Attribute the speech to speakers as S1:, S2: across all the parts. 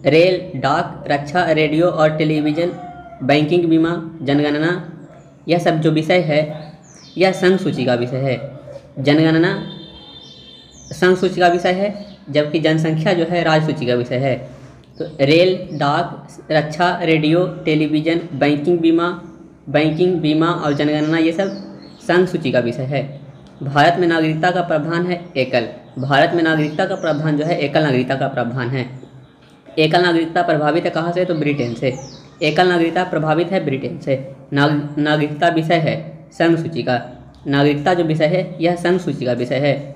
S1: Rail, डाक, रक्षा, radio और television, banking, बीमा, जनगणना, यह सब जो विषय है यह संघ सूची का विषय है। जनगणना संघ सूची का विषय है, जबकि जनसंख्या जो है राज्य सूची का विषय है। तो रेल, डाक, रक्षा, रेडियो, टेलीविज़न, बैंकिंग, बीमा और जनगणना ये सब संघ सूची का विषय है। भारत में नागरिकता का प्रावधान है एकल। भारत में नागरिकता का प्रावधान जो है एकल नागरिकता का प्रावधान है। एकल नागरिकता प्रभावित है कहाँ से? तो ब्रिटेन से। एकल नागरिकता प्रभावित है ब्रिटेन से। नागरिकता विषय है संघ सूची का। नागरिकता जो विषय है यह संघ सूची का विषय है।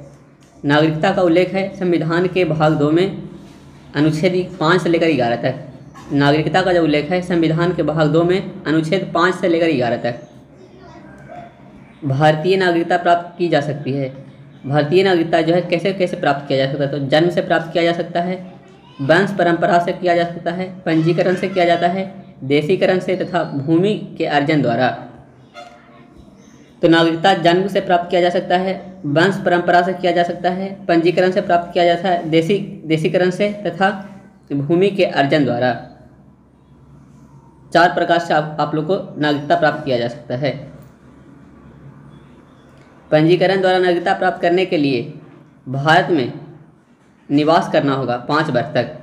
S1: नागरिकता का उल्लेख है संविधान के भाग 2 में अनुच्छेद 5 से लेकर 11 तक। नागरिकता का जो उल्लेख है संविधान के भाग 2 में अनुच्छेद 5 से लेकर 11 तक। भारतीय नागरिकता प्राप्त की जा सकती है। भारतीय नागरिकता जो है कैसे कैसे प्राप्त किया जा सकता है? तो जन्म से प्राप्त किया जा सकता है, वंश परंपरा से किया जा सकता है, पंजीकरण से किया जाता है, देशीकरण से तथा भूमि के अर्जन द्वारा। तो नागरिकता जन्म से प्राप्त किया जा सकता है, वंश परंपरा से किया जा सकता है, पंजीकरण से प्राप्त किया जाता है, देशीकरण से तथा भूमि के अर्जन द्वारा। 4 प्रकार से आप लोग को नागरिकता प्राप्त किया जा सकता है। पंजीकरण द्वारा नागरिकता प्राप्त करने के लिए भारत में निवास करना होगा 5 वर्ष तक।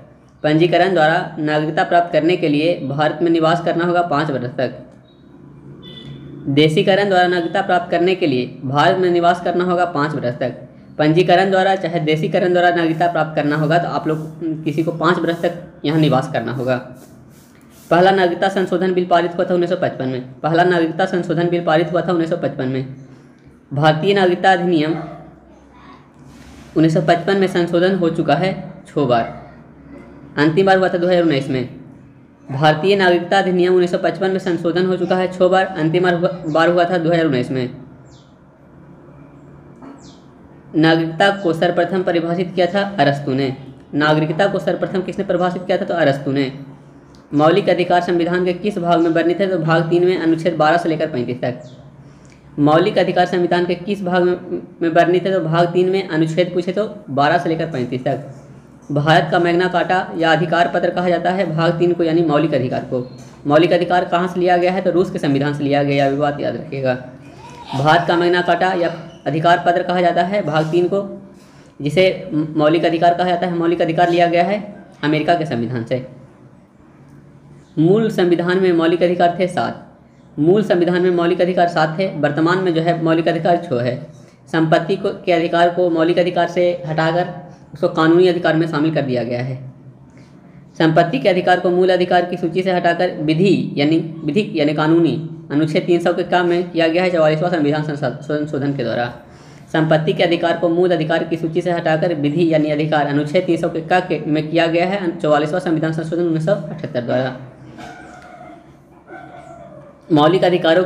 S1: पंजीकरण द्वारा नागरिकता प्राप्त करने के लिए भारत में निवास करना होगा 5 वर्ष तक। देशीकरण द्वारा नागरिकता प्राप्त करने के लिए भारत में निवास करना होगा 5 वर्ष तक। पंजीकरण द्वारा चाहे देशीकरण द्वारा नागरिकता प्राप्त करना होगा तो आप लोग किसी को 5 वर्ष तक यहाँ निवास करना होगा। पहला नागरिकता संशोधन बिल पारित हुआ था 1955 में। पहला नागरिकता संशोधन बिल पारित हुआ था 1955 में। भारतीय नागरिकता अधिनियम 1955 में संशोधन हो चुका है 6 बार। अंतिम बार हुआ था 2019 में। भारतीय नागरिकता अधिनियम 1955 में संशोधन हो चुका है 6 बार। अंतिम बार हुआ था 2019 में। नागरिकता को सर्वप्रथम परिभाषित किया था अरस्तू ने। नागरिकता को सर्वप्रथम किसने परिभाषित किया था? तो अरस्तू ने। मौलिक अधिकार संविधान के किस भाग में वर्णित है? तो भाग 3 में अनुच्छेद 12 से लेकर 35 तक। मौलिक अधिकार संविधान के किस भाग में वर्णित है? तो भाग 3 में अनुच्छेद पूछे तो 12 से लेकर 35 तक। भारत का मैग्ना कार्टा या अधिकार पत्र कहा जाता है भाग 3 को, यानी मौलिक अधिकार को। मौलिक अधिकार कहाँ से लिया गया है? तो रूस के संविधान से लिया गया। यह बात याद रखिएगा। भारत का मैग्ना कार्टा या अधिकार पत्र कहा जाता है भाग 3 को, जिसे मौलिक अधिकार कहा जाता है। मौलिक अधिकार लिया गया है अमेरिका के संविधान से। मूल संविधान में मौलिक अधिकार थे 7। मूल संविधान में मौलिक अधिकार 7 थे। वर्तमान में जो है मौलिक अधिकार 6 है। संपत्ति के अधिकार को मौलिक अधिकार से हटाकर उसको कानूनी अधिकार में शामिल कर दिया गया है। संपत्ति के अधिकार को मूल अधिकार की सूची से हटाकर विधिक यानी कानूनी अनुच्छेद 300 के काम में किया गया है 44वां संविधान संशोधन के द्वारा। संपत्ति के अधिकार को मूल अधिकार की सूची से हटाकर विधि यानी अधिकार अनुच्छेद 300 के का में किया गया है 44वां संविधान संशोधन 1978 द्वारा। मौलिक अधिकारों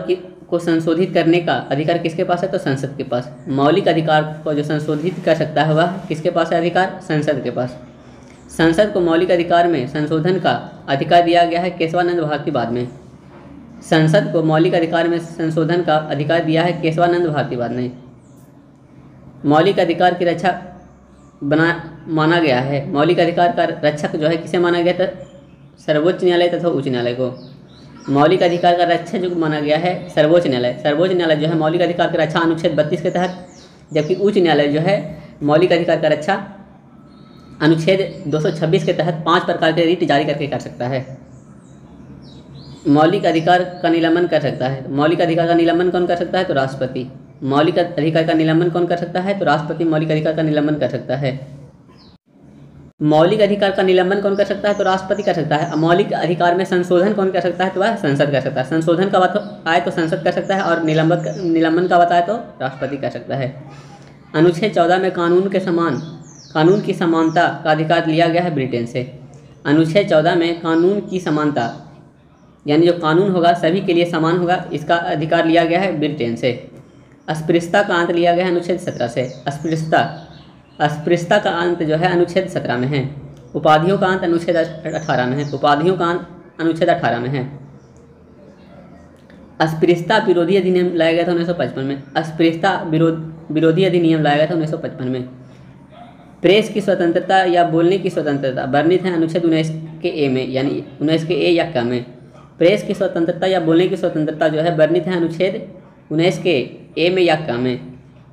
S1: को संशोधित करने का अधिकार किसके पास है? तो संसद के पास। मौलिक अधिकार को जो संशोधित कर सकता है वह किसके पास है अधिकार? संसद के पास। संसद को मौलिक अधिकार में संशोधन का अधिकार दिया गया है केशवानंद भारती बाद में। संसद को मौलिक अधिकार में संशोधन का अधिकार दिया है केशवानंद भारती बाद ने। मौलिक अधिकार की रक्षा माना गया है। मौलिक अधिकार का रक्षक जो है किसे माना गया था? सर्वोच्च न्यायालय तथा उच्च न्यायालय को। मौलिक अधिकार का रक्षक जो माना गया है सर्वोच्च न्यायालय। सर्वोच्च न्यायालय जो है मौलिक अधिकार की रक्षा अनुच्छेद 32 के तहत, जबकि उच्च न्यायालय जो है मौलिक अधिकार का रक्षा अनुच्छेद 226 के तहत 5 प्रकार के रिट जारी करके कर सकता है। मौलिक अधिकार का निलंबन कर सकता है। मौलिक अधिकार का निलंबन कौन कर सकता है? तो राष्ट्रपति। मौलिक अधिकार का निलंबन कौन कर सकता है? तो राष्ट्रपति मौलिक अधिकार का निलंबन कर सकता है। मौलिक अधिकार का निलंबन कौन कर सकता है? तो राष्ट्रपति कर सकता है। मौलिक अधिकार में संशोधन कौन कर सकता है? तो वह संसद कर सकता है। संशोधन का बात आए तो संसद कर सकता है और निलंबन का बात आए तो राष्ट्रपति कर सकता है। अनुच्छेद 14 में कानून की समानता का अधिकार लिया गया है ब्रिटेन से। अनुच्छेद 14 में कानून की समानता यानी जो कानून होगा सभी के लिए समान होगा, इसका अधिकार लिया गया है ब्रिटेन से। अस्पृश्यता का अंत लिया गया है अनुच्छेद 17 से। अस्पृश्यता का अंत जो है अनुच्छेद 17 में है। उपाधियों का अंत अनुच्छेद 18 में है। उपाधियों का अंत अनुच्छेद 18 में है। अस्पृश्यता विरोधी अधिनियम लाया गया था 1955 में। अस्पृश्यता विरोधी अधिनियम लाया गया था 1955 में। प्रेस की स्वतंत्रता या बोलने की स्वतंत्रता वर्णित है अनुच्छेद 19 के ए में, यानी 19 के ए या क में। प्रेस की स्वतंत्रता या बोलने की स्वतंत्रता जो है वर्णित है अनुच्छेद 19 के ए में या क में।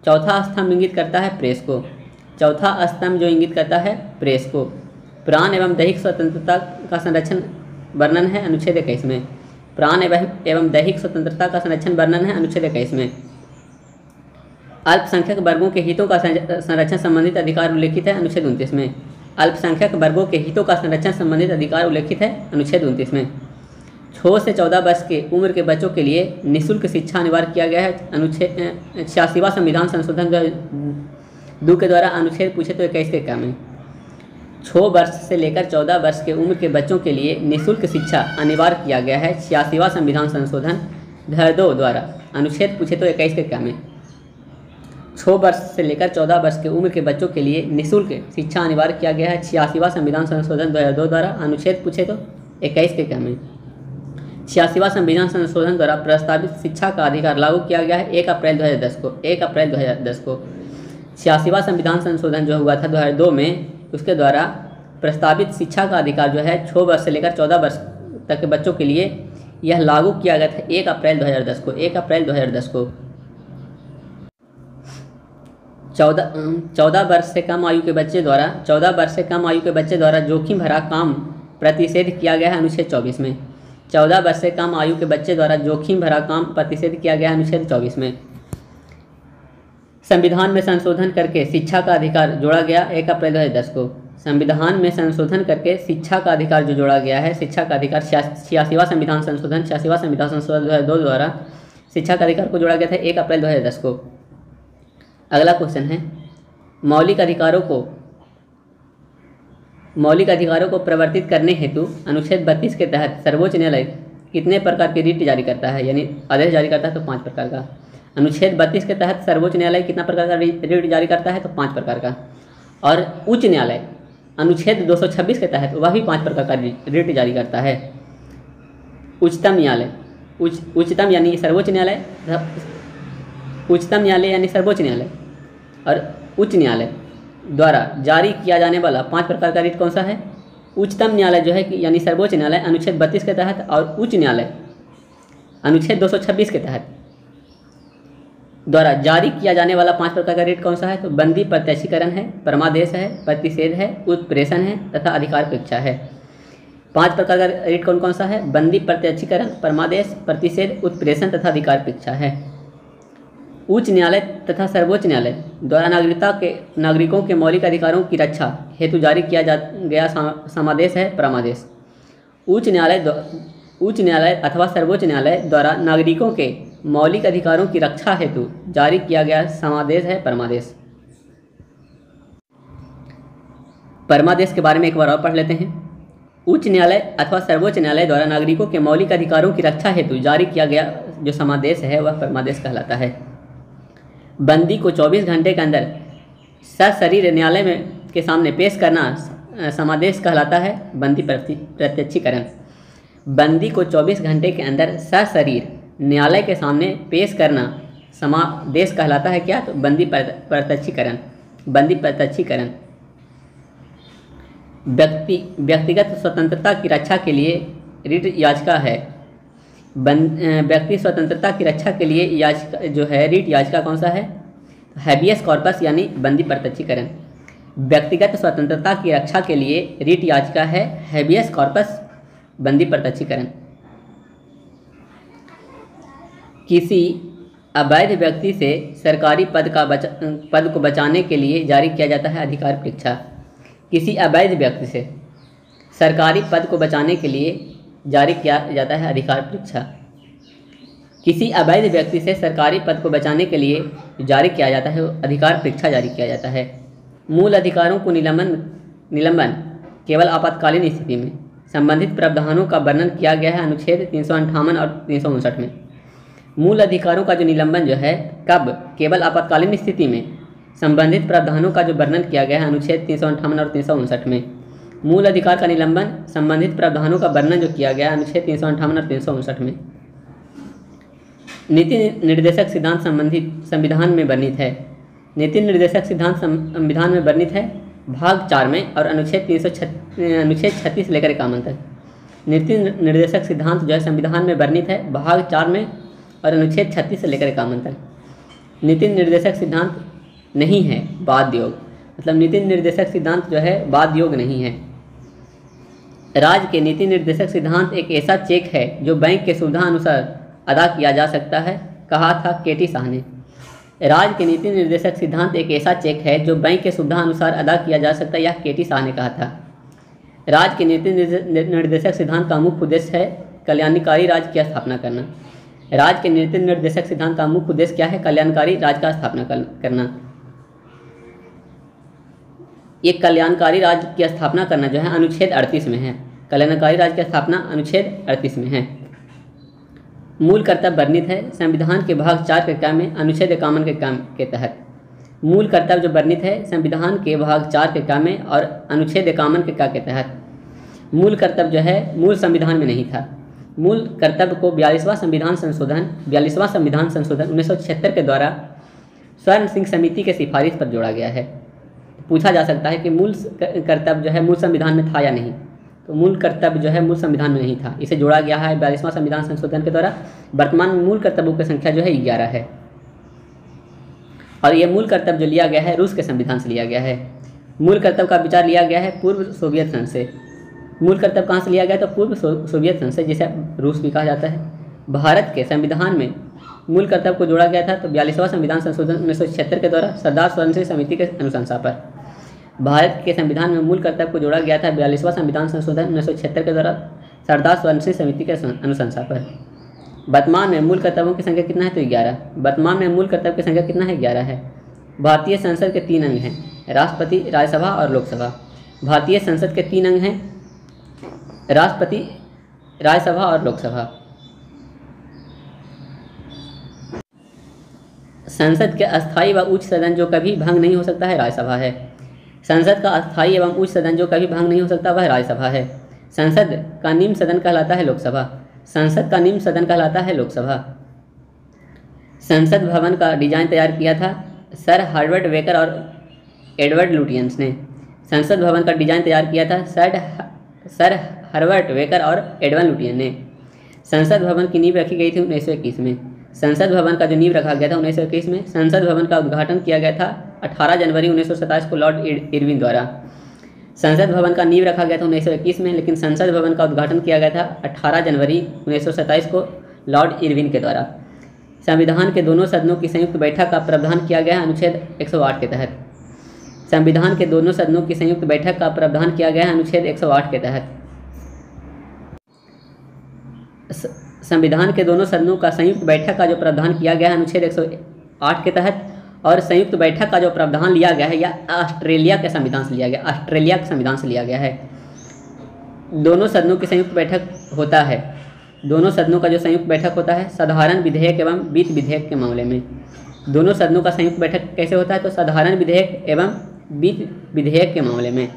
S1: चौथा स्तंभ इंगित करता है प्रेस को। चौथा स्तंभ जो इंगित करता है प्रेस को। प्राण एवं दैहिक स्वतंत्रता का संरक्षण वर्णन है अनुच्छेद 21 में। प्राण एवं दैहिक स्वतंत्रता का संरक्षण वर्णन है अनुच्छेद 21 में। अल्पसंख्यक वर्गों के हितों का संरक्षण संबंधित अधिकार उल्लेखित है अनुच्छेद 29 में। अल्पसंख्यक वर्गों के हितों का संरक्षण संबंधित अधिकार उल्लेखित है अनुच्छेद 29 में। 6 से 14 वर्ष के उम्र के बच्चों के लिए निःशुल्क शिक्षा अनिवार्य किया गया है अनुच्छेद 86वां संविधान संशोधन 2002 के द्वारा। अनुच्छेद पूछे तो 21 के क्या में 6 वर्ष से लेकर 14 वर्ष के उम्र के बच्चों के लिए निःशुल्क शिक्षा अनिवार्य किया गया है 86वां संविधान संशोधन 2002 द्वारा। अनुच्छेद पूछे तो 21 के क्या में 6 वर्ष से लेकर 14 वर्ष के उम्र के बच्चों के लिए निःशुल्क शिक्षा अनिवार्य किया गया है 86वां संविधान संशोधन 2002 द्वारा। अनुच्छेद पूछे तो 21 के क्या में 86वां संविधान संशोधन द्वारा प्रस्तावित शिक्षा का अधिकार लागू किया गया है 1 अप्रैल 2010 को। 1 अप्रैल 2010 को 86वां संविधान संशोधन जो हुआ था 2002 में, उसके द्वारा प्रस्तावित शिक्षा का अधिकार जो है 6 वर्ष से लेकर 14 वर्ष तक के बच्चों के लिए यह लागू किया गया था 1 अप्रैल 2010 को। 1 अप्रैल 2010 को 14 वर्ष से कम आयु के बच्चे द्वारा 14 वर्ष से कम आयु के बच्चे द्वारा जोखिम भरा काम प्रतिषेध किया गया है अनुच्छेद 24 में। 14 वर्ष से कम आयु के बच्चे द्वारा जोखिम भरा काम प्रतिषेध किया गया है अनुच्छेद 24 में। संविधान में संशोधन करके शिक्षा का अधिकार जोड़ा गया 1 अप्रैल 2010 को। संविधान में संशोधन करके शिक्षा का अधिकार जो जोड़ा गया है, शिक्षा का अधिकार 86वां संविधान संशोधन 2002 द्वारा शिक्षा का अधिकार को जोड़ा गया था 1 अप्रैल 2010 को। अगला क्वेश्चन है मौलिक अधिकारों को प्रवर्तित करने हेतु अनुच्छेद 32 के तहत सर्वोच्च न्यायालय कितने प्रकार की रीट जारी करता है, यानी आदेश जारी करता है तो 5 प्रकार का। अनुच्छेद 32 के तहत सर्वोच्च न्यायालय कितना प्रकार का रीट जारी करता है तो 5 प्रकार का। और उच्च न्यायालय अनुच्छेद 226 के तहत वह भी 5 प्रकार का रीट जारी करता है। उच्चतम न्यायालय उच्चतम यानी सर्वोच्च न्यायालय, उच्चतम न्यायालय यानी सर्वोच्च न्यायालय और उच्च न्यायालय द्वारा जारी किया जाने वाला 5 प्रकार का रीट कौन सा है। उच्चतम न्यायालय जो है कि यानी सर्वोच्च न्यायालय अनुच्छेद 32 के तहत, और उच्च न्यायालय अनुच्छेद 226 के तहत द्वारा जारी किया जाने वाला 5 प्रकार का रीट कौन सा है तो बंदी प्रत्यक्षीकरण है, परमादेश है, प्रतिषेध है, उत्प्रेषण है तथा अधिकार परीक्षा है। 5 प्रकार का रीट कौन कौन सा है, बंदी प्रत्यक्षीकरण, परमादेश, प्रतिषेध, उत्प्रेषण तथा अधिकार परीक्षा है। उच्च न्यायालय तथा सर्वोच्च न्यायालय द्वारा नागरिकों के मौलिक अधिकारों की रक्षा हेतु जारी किया गया समादेश है परमादेश। उच्च न्यायालय अथवा सर्वोच्च न्यायालय द्वारा नागरिकों के मौलिक अधिकारों की रक्षा हेतु जारी किया गया समादेश है परमादेश। परमादेश के बारे में एक बार और पढ़ लेते हैं। उच्च न्यायालय अथवा सर्वोच्च न्यायालय द्वारा नागरिकों के मौलिक अधिकारों की रक्षा हेतु जारी किया गया जो समादेश है वह परमादेश कहलाता है। बंदी को 24 घंटे के अंदर सशरीर न्यायालय में के सामने पेश करना समादेश कहलाता है बंदी प्रत्यक्षीकरण। बंदी को 24 घंटे के अंदर सशरीर न्यायालय के सामने पेश करना समादेश कहलाता है क्या तो बंदी प्रत्यक्षीकरण। बंदी प्रत्यक्षीकरण व्यक्तिगत स्वतंत्रता की रक्षा के लिए रिट याचिका है। व्यक्ति स्वतंत्रता की रक्षा के लिए याचिका जो है रीट याचिका कौन सा है, हैबियस कॉर्पस यानी बंदी प्रत्यक्षीकरण। व्यक्तिगत स्वतंत्रता की रक्षा के लिए रीट याचिका है हैबियस कॉर्पस बंदी प्रत्यक्षीकरण। किसी अवैध व्यक्ति से सरकारी पद को बचाने के लिए जारी किया जाता है अधिकार परीक्षा। किसी अवैध व्यक्ति से सरकारी पद को बचाने के लिए जारी किया जाता है अधिकार परीक्षा। किसी अवैध व्यक्ति से सरकारी पद को बचाने के लिए जारी किया जाता है अधिकार परीक्षा जारी किया जाता है। मूल अधिकारों को निलंबन केवल आपातकालीन स्थिति में संबंधित प्रावधानों का वर्णन किया गया है अनुच्छेद 358 और 359 में। मूल अधिकारों का जो निलंबन जो है कब, केवल आपातकालीन स्थिति में संबंधित प्रावधानों का जो वर्णन किया गया है अनुच्छेद 358 और 359 में। मूल अधिकार का निलंबन संबंधित प्रावधानों का वर्णन जो किया गया अनुच्छेद 358 और 359 में। नीति निर्देशक सिद्धांत संबंधित संविधान में वर्णित है। नीति निर्देशक सिद्धांत संविधान में वर्णित है भाग 4 में और अनुच्छेद 36 लेकर 51 तक। नीति निर्देशक सिद्धांत जो है संविधान में वर्णित है भाग 4 में और अनुच्छेद 36 से लेकर 51 तक। नीति निर्देशक सिद्धांत नहीं है बाध्य योग, मतलब नीति निर्देशक सिद्धांत जो है बाध्य योग नहीं है। राज्य के नीति निर्देशक सिद्धांत एक ऐसा चेक है जो बैंक के सुविधा अनुसार अदा किया जा सकता है, कहा था केटी शाह ने। राज्य के नीति निर्देशक सिद्धांत एक ऐसा चेक है जो बैंक के सुविधा अनुसार अदा किया जा सकता है, यह केटी शाह ने कहा था। राज्य के नीति निर्देशक सिद्धांत का मुख्य उद्देश्य है कल्याणकारी राज्य की स्थापना करना। राज्य के नीति निर्देशक सिद्धांत का मुख्य उद्देश्य क्या है? कल्याणकारी राज्य का स्थापना करना। ये कल्याणकारी राज्य की स्थापना करना जो है अनुच्छेद 38 में है। कल्याणकारी राज्य की स्थापना अनुच्छेद 38 में है। मूल कर्तव्य वर्णित है संविधान के भाग 4 के काम में अनुच्छेद 51 के काम के तहत। मूल कर्तव्य जो वर्णित है संविधान के भाग 4 के काम में और अनुच्छेद 51 के का के तहत। मूल कर्तव्य जो है मूल संविधान में नहीं था। मूल कर्तव्य को 42वां संविधान संशोधन 1976 के द्वारा स्वर्ण सिंह समिति के सिफारिश पर जोड़ा गया है। पूछा जा सकता है कि मूल कर्तव्य जो है मूल संविधान में था या नहीं, तो मूल कर्तव्य जो है मूल संविधान में नहीं था, इसे जोड़ा गया है 42वां संविधान संशोधन के द्वारा। वर्तमान में मूल कर्तव्यों की संख्या जो है 11 है और ये मूल कर्तव्य जो लिया गया है रूस के संविधान से लिया गया है। मूल कर्तव्य का विचार लिया गया है पूर्व सोवियत संघ से। मूल कर्तव्य कहाँ से लिया गया? तो पूर्व सोवियत संघ से, जिसे रूस भी कहा जाता है। भारत के संविधान में मूल कर्तव्य को जोड़ा गया था तो 42वां संविधान संशोधन 1976 के द्वारा सरदार स्वर्ण सिंह समिति के अनुशंसा पर। भारत के संविधान में मूल कर्तव्य को जोड़ा गया था 42वां संविधान संशोधन 1976 के द्वारा सरदार स्वर्ण सिंह समिति के अनुशंसा पर। वर्तमान में मूल कर्तव्यों की संख्या कितना है? तो 11। वर्तमान में मूल कर्तव्य की संख्या कितना है? 11 है। भारतीय संसद के 3 अंग हैं, राष्ट्रपति, राज्यसभा और लोकसभा। भारतीय संसद के 3 अंग हैं, राष्ट्रपति, राज्यसभा और लोकसभा। संसद के अस्थायी व उच्च सदन जो कभी भंग नहीं हो सकता है राज्यसभा है। संसद का अस्थायी एवं उच्च सदन जो कभी भंग नहीं हो सकता वह राज्यसभा है। संसद का निम्न सदन कहलाता है लोकसभा। संसद का निम्न सदन कहलाता है लोकसभा। संसद भवन का डिजाइन तैयार किया था सर हार्वर्ड वेकर और एडवर्ड लुटियंस ने। संसद भवन का डिजाइन तैयार किया था सर हार्वर्ड वेकर और एडवर्ड लुटियन ने। संसद भवन की नींव रखी गई थी 1921 में। संसद भवन का जो नींव रखा गया था 1921 में। संसद भवन का उद्घाटन किया गया था 18 जनवरी 1927 को लॉर्ड इरविन द्वारा। संसद भवन का नींव रखा गया था 1921 में, लेकिन संसद भवन का उद्घाटन किया गया था 18 जनवरी 1927 को लॉर्ड इरविन के द्वारा। संविधान के दोनों सदनों की संयुक्त बैठक का प्रावधान किया गया है अनुच्छेद 108 के तहत। संविधान के दोनों सदनों की संयुक्त बैठक का प्रावधान किया गया है अनुच्छेद 108 के तहत। संविधान के दोनों सदनों का संयुक्त बैठक का जो प्रावधान किया गया है अनुच्छेद 108 के तहत, और संयुक्त बैठक का जो प्रावधान लिया गया है यह ऑस्ट्रेलिया के संविधान से लिया गया, ऑस्ट्रेलिया के संविधान से लिया गया है। दोनों सदनों की संयुक्त बैठक होता है, दोनों सदनों का जो संयुक्त बैठक होता है साधारण विधेयक एवं वित्त विधेयक के मामले में। दोनों सदनों का संयुक्त बैठक कैसे होता है? तो साधारण विधेयक एवं वित्त विधेयक के मामले में।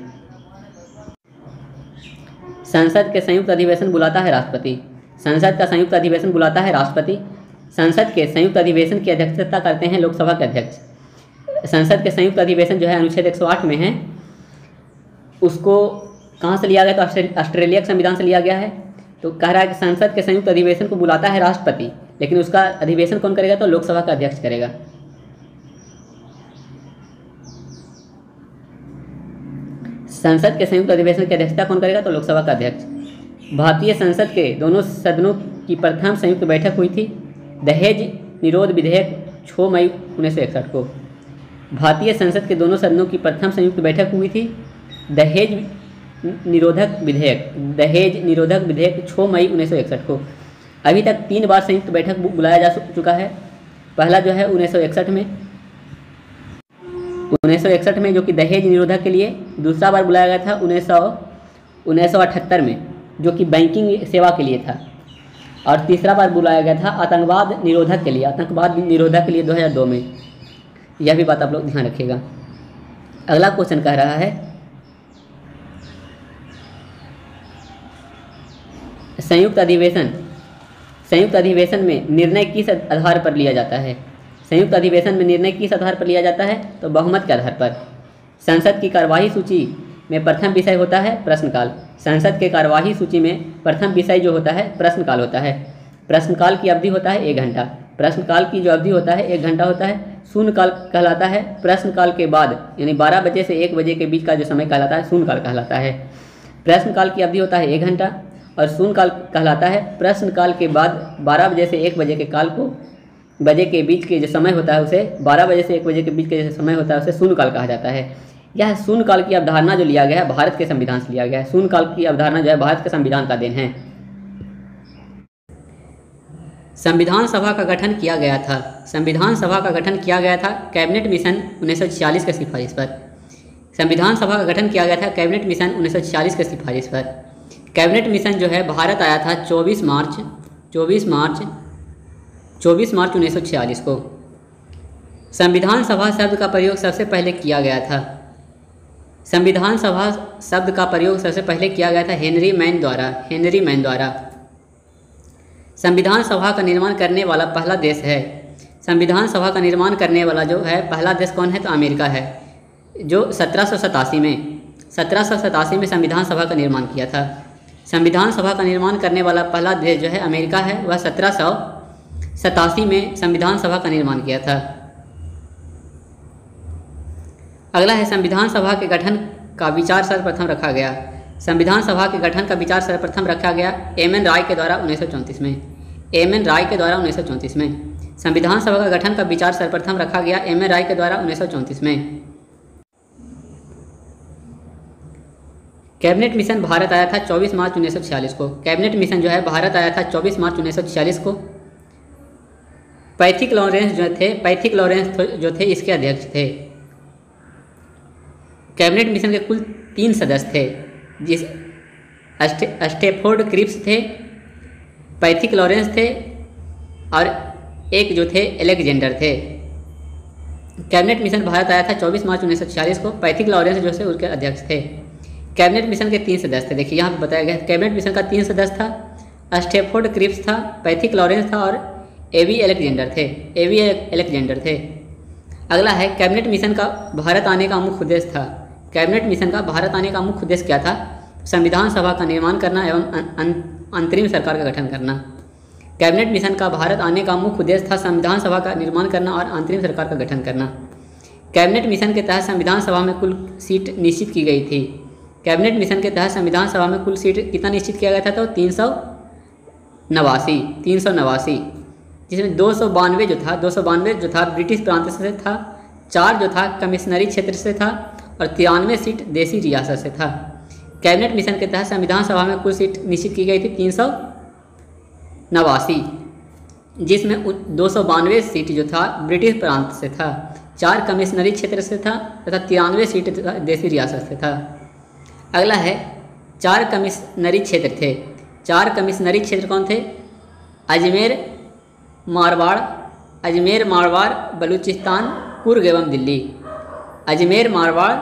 S1: संसद के संयुक्त अधिवेशन बुलाता है राष्ट्रपति। संसद का संयुक्त अधिवेशन बुलाता है राष्ट्रपति। संसद के संयुक्त अधिवेशन की अध्यक्षता करते हैं लोकसभा के अध्यक्ष। संसद के संयुक्त अधिवेशन जो है अनुच्छेद 108 में है, उसको कहाँ से लिया गया? तो ऑस्ट्रेलिया के संविधान से लिया गया है। तो कह रहा है कि संसद के संयुक्त अधिवेशन को बुलाता है राष्ट्रपति, लेकिन उसका अधिवेशन कौन करेगा? तो लोकसभा का अध्यक्ष करेगा। संसद के संयुक्त अधिवेशन की अध्यक्षता कौन करेगा? तो लोकसभा का अध्यक्ष। भारतीय संसद के दोनों सदनों की प्रथम संयुक्त बैठक हुई थी दहेज निरोध विधेयक 6 मई 1961 को। भारतीय संसद के दोनों सदनों की प्रथम संयुक्त बैठक हुई थी दहेज निरोधक विधेयक 6 मई 1961 को। अभी तक 3 बार संयुक्त बैठक बुलाया जा चुका है। पहला जो है 1961 में जो कि दहेज निरोधक के लिए। दूसरा बार बुलाया गया था 1978 में जो कि बैंकिंग सेवा के लिए था। और तीसरा बार बुलाया गया था आतंकवाद निरोधक के लिए, 2002 में। यह भी बात आप लोग ध्यान रखिएगा। अगला क्वेश्चन कह रहा है संयुक्त अधिवेशन में निर्णय किस आधार पर लिया जाता है? संयुक्त अधिवेशन में निर्णय किस आधार पर लिया जाता है? तो बहुमत के आधार पर। संसद की कार्यवाही सूची में प्रथम विषय होता है प्रश्नकाल। संसद के कार्यवाही सूची में प्रथम विषय जो होता है प्रश्नकाल होता है। प्रश्नकाल की अवधि होता है 1 घंटा। प्रश्नकाल की जो अवधि होता है 1 घंटा होता है। शून्यकाल कहलाता है प्रश्नकाल के बाद, यानी 12 बजे से 1 बजे के बीच का जो समय कहलाता है शून्यकाल कहलाता है। प्रश्नकाल की अवधि होता है 1 घंटा और शून्यकाल कहलाता है प्रश्नकाल के बाद 12 बजे से 1 बजे के काल को, बजे के बीच के जो समय होता है उसे 12 बजे से 1 बजे के बीच के जो समय होता है उसे शून्यकाल कहा जाता है। यह शून्यकाल की अवधारणा जो लिया गया है भारत के संविधान से लिया गया है। शून्यकाल की अवधारणा जो है भारत के संविधान का देन है। संविधान सभा का गठन किया गया था। संविधान सभा का गठन किया गया था कैबिनेट मिशन 1946 की सिफारिश पर। संविधान सभा का गठन किया गया था कैबिनेट मिशन 1946 की सिफारिश पर। कैबिनेट मिशन जो है भारत आया था 24 मार्च 1946 को। संविधान सभा शब्द का प्रयोग सबसे पहले किया गया था। संविधान सभा शब्द का प्रयोग सबसे पहले किया गया था हेनरी मैन द्वारा। संविधान सभा का निर्माण करने वाला पहला देश है। संविधान सभा का निर्माण करने वाला जो है पहला देश कौन है? तो अमेरिका है, जो 1787 में संविधान सभा का निर्माण किया था। संविधान सभा का निर्माण करने वाला पहला देश जो है अमेरिका है, वह 1787 में संविधान सभा का निर्माण किया था। अगला है संविधान सभा के गठन का विचार सर्वप्रथम रखा गया। संविधान सभा के गठन का विचार सर्वप्रथम रखा गया एम.एन. राय के द्वारा 1934 में। संविधान सभा का गठन का विचार सर्वप्रथम रखा गया एम.एन. राय के द्वारा 1934 में। कैबिनेट मिशन भारत आया था 24 मार्च 1946 को। कैबिनेट मिशन जो है भारत आया था 24 मार्च 1946 को। पैथिक लॉरेंस जो थे इसके अध्यक्ष थे। कैबिनेट मिशन के कुल 3 सदस्य थे, जिस स्टेफोर्ड क्रिप्स थे, पैथिक लॉरेंस थे और एक जो थे एलेक्जेंडर थे। कैबिनेट मिशन भारत आया था 24 मार्च 1946 को। पैथिक लॉरेंस जो थे उसके अध्यक्ष थे। कैबिनेट मिशन के 3 सदस्य थे, देखिए यहाँ पे बताया गया है। कैबिनेट मिशन का 3 सदस्य था, स्टेफोर्ड क्रिप्स था, पैथिक लॉरेंस था और एवी एलेक्जेंडर थे। अगला है कैबिनेट मिशन का भारत आने का मुख्य उद्देश्य था। कैबिनेट मिशन का भारत आने का मुख्य उद्देश्य क्या था? संविधान सभा का निर्माण करना एवं अंतरिम सरकार का गठन करना। कैबिनेट मिशन का भारत आने का मुख्य उद्देश्य था संविधान सभा का निर्माण करना और अंतरिम सरकार का गठन करना। कैबिनेट मिशन के तहत संविधान सभा में कुल सीट निश्चित की गई थी। कैबिनेट मिशन के तहत संविधान सभा में कुल सीट कितना निश्चित किया गया था? तो 389, जिसमें 292 जो था ब्रिटिश प्रांत से था, 4 जो था कमिश्नरी क्षेत्र से था और 93 सीट देसी रियासत से था। कैबिनेट मिशन के तहत संविधान सभा में कुल सीट निश्चित की गई थी 389, जिसमें 292 सीट जो था ब्रिटिश प्रांत से था, 4 कमिश्नरी क्षेत्र से था तथा 93 सीट देसी रियासत से था। अगला है 4 कमिश्नरी क्षेत्र थे। 4 कमिश्नरी क्षेत्र कौन थे? अजमेर, मारवाड़, बलूचिस्तान, कुर्ग एवं दिल्ली। अजमेर, मारवाड़,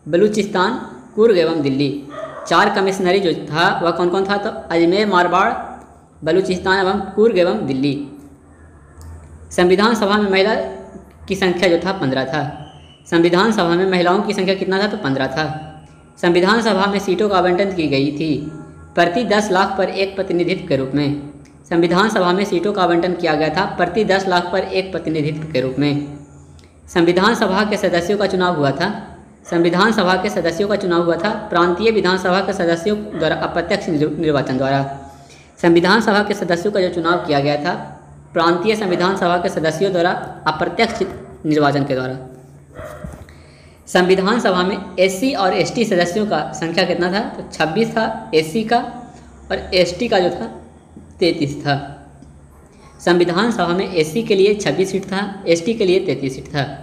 S1: बलूचिस्तान, कुर्ग एवं दिल्ली। 4 कमिश्नरी जो था वह कौन कौन था? तो अजमेर, मारवाड़, बलूचिस्तान एवं कुर्ग एवं दिल्ली। संविधान सभा में महिला की संख्या जो था 15 था। संविधान सभा में महिलाओं की संख्या कितना था? तो 15 था। संविधान सभा में सीटों का आवंटन की गई थी प्रति 10 लाख पर एक प्रतिनिधित्व के रूप में। संविधान सभा में सीटों का आवंटन किया गया था प्रति 10 लाख पर एक प्रतिनिधित्व के रूप में। संविधान सभा के सदस्यों का चुनाव हुआ था। संविधान सभा के सदस्यों का चुनाव हुआ था प्रांतीय विधानसभा के सदस्यों द्वारा अप्रत्यक्ष निर्वाचन द्वारा। संविधान सभा के सदस्यों का जो चुनाव किया गया था प्रांतीय संविधान सभा के सदस्यों द्वारा अप्रत्यक्ष निर्वाचन के द्वारा। संविधान सभा में एससी और एसटी सदस्यों का संख्या कितना था? तो 26 था एससी का और एसटी का जो था 33 था। संविधान सभा में एससी के लिए 26 सीट था, एसटी के लिए 33 सीट था।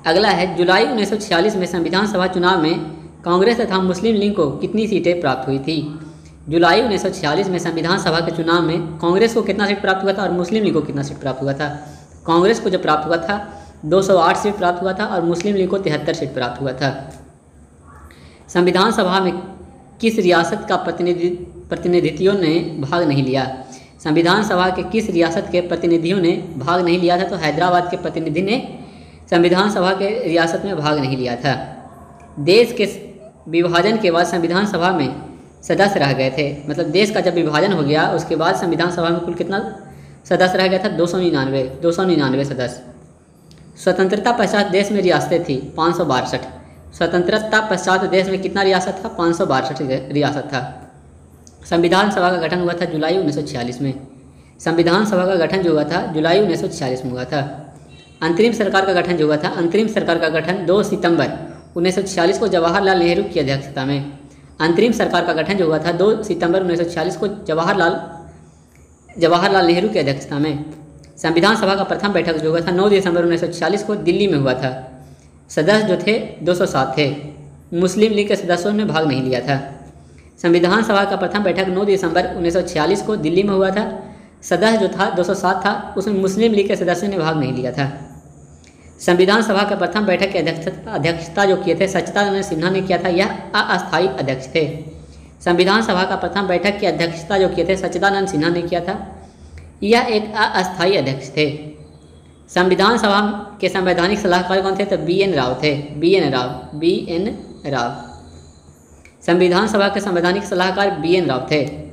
S1: अगला है जुलाई 1946 में संविधान सभा चुनाव में कांग्रेस तथा मुस्लिम लीग को कितनी सीटें प्राप्त हुई थी? जुलाई 1946 में संविधान सभा के चुनाव में कांग्रेस को कितना सीट प्राप्त हुआ था और मुस्लिम लीग को कितना सीट प्राप्त हुआ था? कांग्रेस को जो प्राप्त हुआ था 208 सीट प्राप्त हुआ था और मुस्लिम लीग को 73 सीट प्राप्त हुआ था। संविधान सभा में किस रियासत का प्रतिनिधियों ने भाग नहीं लिया? संविधान सभा के किस रियासत के प्रतिनिधियों ने भाग नहीं लिया था? तो हैदराबाद के प्रतिनिधि ने संविधान सभा के रियासत में भाग नहीं लिया था। देश के विभाजन के बाद संविधान सभा में सदस्य रह गए थे, मतलब देश का जब विभाजन हो गया उसके बाद संविधान सभा में कुल कितना सदस्य रह गया था? 299 सदस्य। स्वतंत्रता पश्चात देश में रियासतें थी 562। स्वतंत्रता पश्चात देश में कितना रियासत था? 562 रियासत था। संविधान सभा का गठन हुआ था जुलाई 1946 में। संविधान सभा का गठन जो हुआ था जुलाई 1946 में हुआ था। अंतरिम सरकार का गठन जो हुआ था, अंतरिम सरकार का गठन 2 सितंबर 1946 को जवाहरलाल नेहरू की अध्यक्षता में। अंतरिम सरकार का गठन जो हुआ था 2 सितंबर 1946 को जवाहरलाल नेहरू की अध्यक्षता में। संविधान सभा का प्रथम बैठक जो हुआ था 9 दिसंबर 1946 को दिल्ली में हुआ था। सदस्य जो थे 207 थे। मुस्लिम लीग के सदस्यों ने भाग नहीं लिया था। संविधान सभा का प्रथम बैठक 9 दिसंबर 1946 को दिल्ली में हुआ था। सदस्य जो था 207 था, उसमें मुस्लिम लीग के सदस्यों ने भाग नहीं लिया था। संविधान सभा के प्रथम बैठक की अध्यक्षता जो किए थे सच्चिदानंद सिन्हा ने किया था, यह अस्थायी अध्यक्ष थे। संविधान सभा का प्रथम बैठक की अध्यक्षता जो किए थे सच्चिदानंद सिन्हा ने किया था, यह एक अस्थायी अध्यक्ष थे। संविधान सभा के संवैधानिक सलाहकार कौन थे? तो बी.एन. राव थे। बी.एन. राव। संविधान सभा के संवैधानिक सलाहकार बी.एन. राव थे।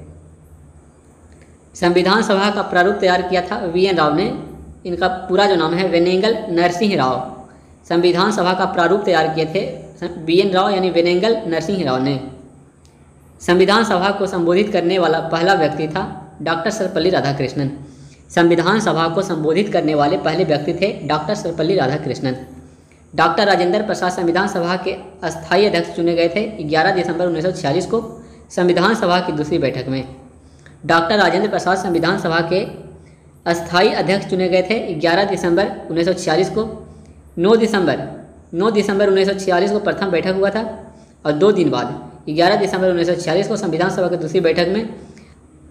S1: संविधान सभा का प्रारूप तैयार किया था वी.एन. राव ने। इनका पूरा जो नाम है वेनेगल नरसिंह राव। संविधान सभा का प्रारूप तैयार किए थे बी.एन. राव यानी वेनेगल नरसिंह राव ने। संविधान सभा को संबोधित करने वाला पहला व्यक्ति था डॉक्टर सर्वपल्ली राधाकृष्णन। संविधान सभा को संबोधित करने वाले पहले व्यक्ति थे डॉक्टर सर्वपल्ली राधाकृष्णन। डॉक्टर राजेंद्र प्रसाद संविधान सभा के अस्थायी अध्यक्ष चुने गए थे 11 दिसंबर 1946 को संविधान सभा की दूसरी बैठक में। डॉक्टर राजेंद्र प्रसाद संविधान सभा के अस्थायी अध्यक्ष चुने गए थे 11 दिसंबर 1946 को। 9 दिसंबर 1946 को प्रथम बैठक हुआ था और 2 दिन बाद 11 दिसंबर 1946 को संविधान सभा की दूसरी बैठक में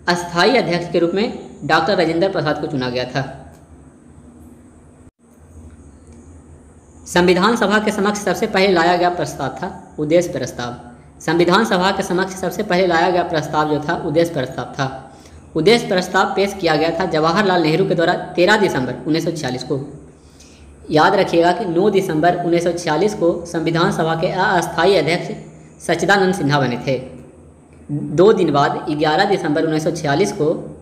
S1: अस्थायी अध्यक्ष के रूप में डॉक्टर राजेंद्र प्रसाद को चुना गया था। संविधान सभा के समक्ष सबसे पहले लाया गया प्रस्ताव था उद्देश्य प्रस्ताव। संविधान सभा के समक्ष सबसे पहले लाया गया प्रस्ताव जो था उद्देश्य प्रस्ताव था। उद्देश्य प्रस्ताव पेश किया गया था जवाहरलाल नेहरू के द्वारा 13 दिसंबर 1946 को। याद रखिएगा कि 9 दिसंबर 1946 को संविधान सभा के अस्थायी अध्यक्ष सच्चिदानंद सिन्हा बने थे। 2 दिन बाद 11 दिसंबर 1946 को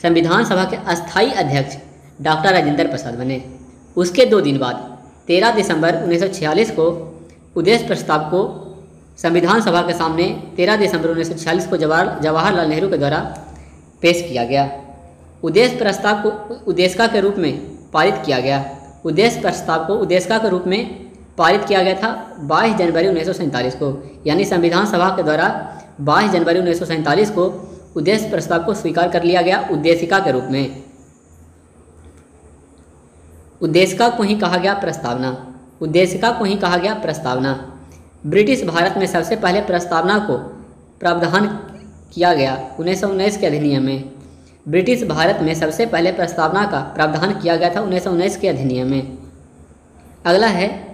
S1: संविधान सभा के अस्थायी अध्यक्ष डॉक्टर राजेंद्र प्रसाद बने। उसके 2 दिन बाद 13 दिसंबर 1946 को उद्देश्य प्रस्ताव को संविधान सभा के सामने 13 दिसंबर 1946 को जवाहरलाल नेहरू के द्वारा पेश किया गया। उद्देश्य प्रस्ताव को उद्देशिका के रूप में पारित किया गया। उद्देश्य प्रस्ताव को उद्देशिका के रूप में पारित किया गया था 22 जनवरी 1947 को, यानी संविधान सभा के द्वारा 22 जनवरी 1947 को उद्देश्य प्रस्ताव को स्वीकार कर लिया गया उद्देशिका के रूप में। उद्देशिका को ही कहा गया प्रस्तावना। उद्देशिका को ही कहा गया प्रस्तावना। ब्रिटिश भारत में सबसे पहले प्रस्तावना को प्रावधान किया गया 1919 के अधिनियम में। ब्रिटिश भारत में सबसे पहले प्रस्तावना का प्रावधान किया गया था 1919 के अधिनियम में। अगला है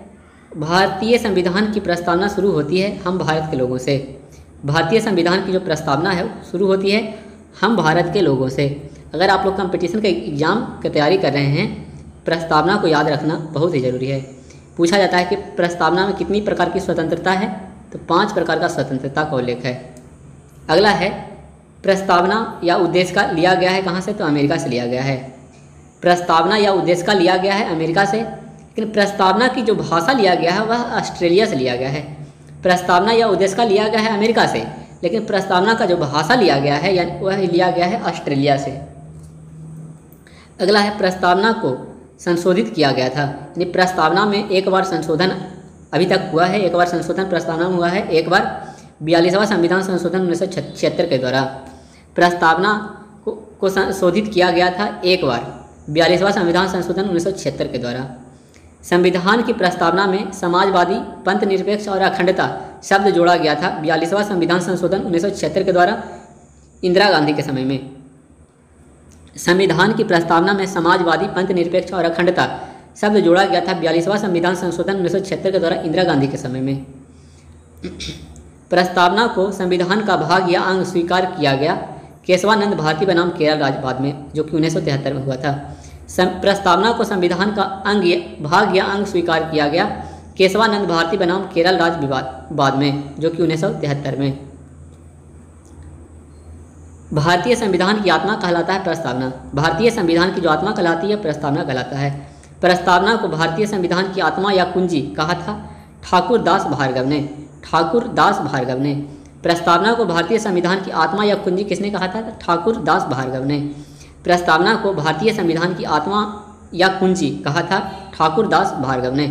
S1: भारतीय संविधान की प्रस्तावना शुरू होती है हम भारत के लोगों से। भारतीय संविधान की जो प्रस्तावना है शुरू होती है हम भारत के लोगों से। अगर आप लोग कंपटीशन के एग्ज़ाम की तैयारी कर रहे हैं, प्रस्तावना को याद रखना बहुत ही ज़रूरी है। पूछा जाता है कि प्रस्तावना में कितनी प्रकार की स्वतंत्रता है, तो 5 प्रकार का स्वतंत्रता का उल्लेख है। अगला है प्रस्तावना या उद्देशिका लिया गया है कहाँ से, तो अमेरिका से लिया गया है। प्रस्तावना या उद्देशिका लिया गया है अमेरिका से, लेकिन प्रस्तावना की जो भाषा लिया गया है वह ऑस्ट्रेलिया से लिया गया है। प्रस्तावना या उद्देशिका लिया गया है अमेरिका से, लेकिन प्रस्तावना का जो भाषा लिया गया है यानी वह लिया गया है ऑस्ट्रेलिया से। अगला है प्रस्तावना को संशोधित किया गया था, यानी प्रस्तावना में एक बार संशोधन अभी तक हुआ है, एक बार संशोधन प्रस्तावना में हुआ है, एक बार 42वां संविधान संशोधन 1976 के द्वारा प्रस्तावना को संशोधित किया गया था एक बार 42वां संविधान संशोधन 1976 के द्वारा। संविधान की प्रस्तावना में समाजवादी, पंथ निरपेक्ष और अखंडता शब्द जोड़ा गया था 42वां संविधान संशोधन 1976 के द्वारा इंदिरा गांधी के समय में। संविधान की प्रस्तावना में समाजवादी, पंथ निरपेक्ष और अखंडता शब्द जोड़ा गया था 42वां संविधान संशोधन 1976 के द्वारा इंदिरा गांधी के समय में। प्रस्तावना को संविधान का भाग या अंग स्वीकार किया गया केशवानंद भारती बनाम केरल राज्य बाद में, जो कि 1973 में हुआ था। प्रस्तावना को संविधान का अंग भाग या अंग स्वीकार किया गया केशवानंद भारती बनाम केरल राज्य विवाद बाद में, जो कि 1973 में। भारतीय संविधान की आत्मा कहलाता है प्रस्तावना। भारतीय संविधान की जो आत्मा कहलाती है प्रस्तावना कहलाता है। प्रस्तावना को भारतीय संविधान की आत्मा या कुंजी कहा था ठाकुर दास भार्गव ने। ठाकुर दास भार्गव ने प्रस्तावना को भारतीय संविधान की आत्मा या कुंजी किसने कहा था? ठाकुर दास भार्गव ने। प्रस्तावना को भारतीय संविधान की आत्मा या कुंजी कहा था ठाकुर दास भार्गव ने।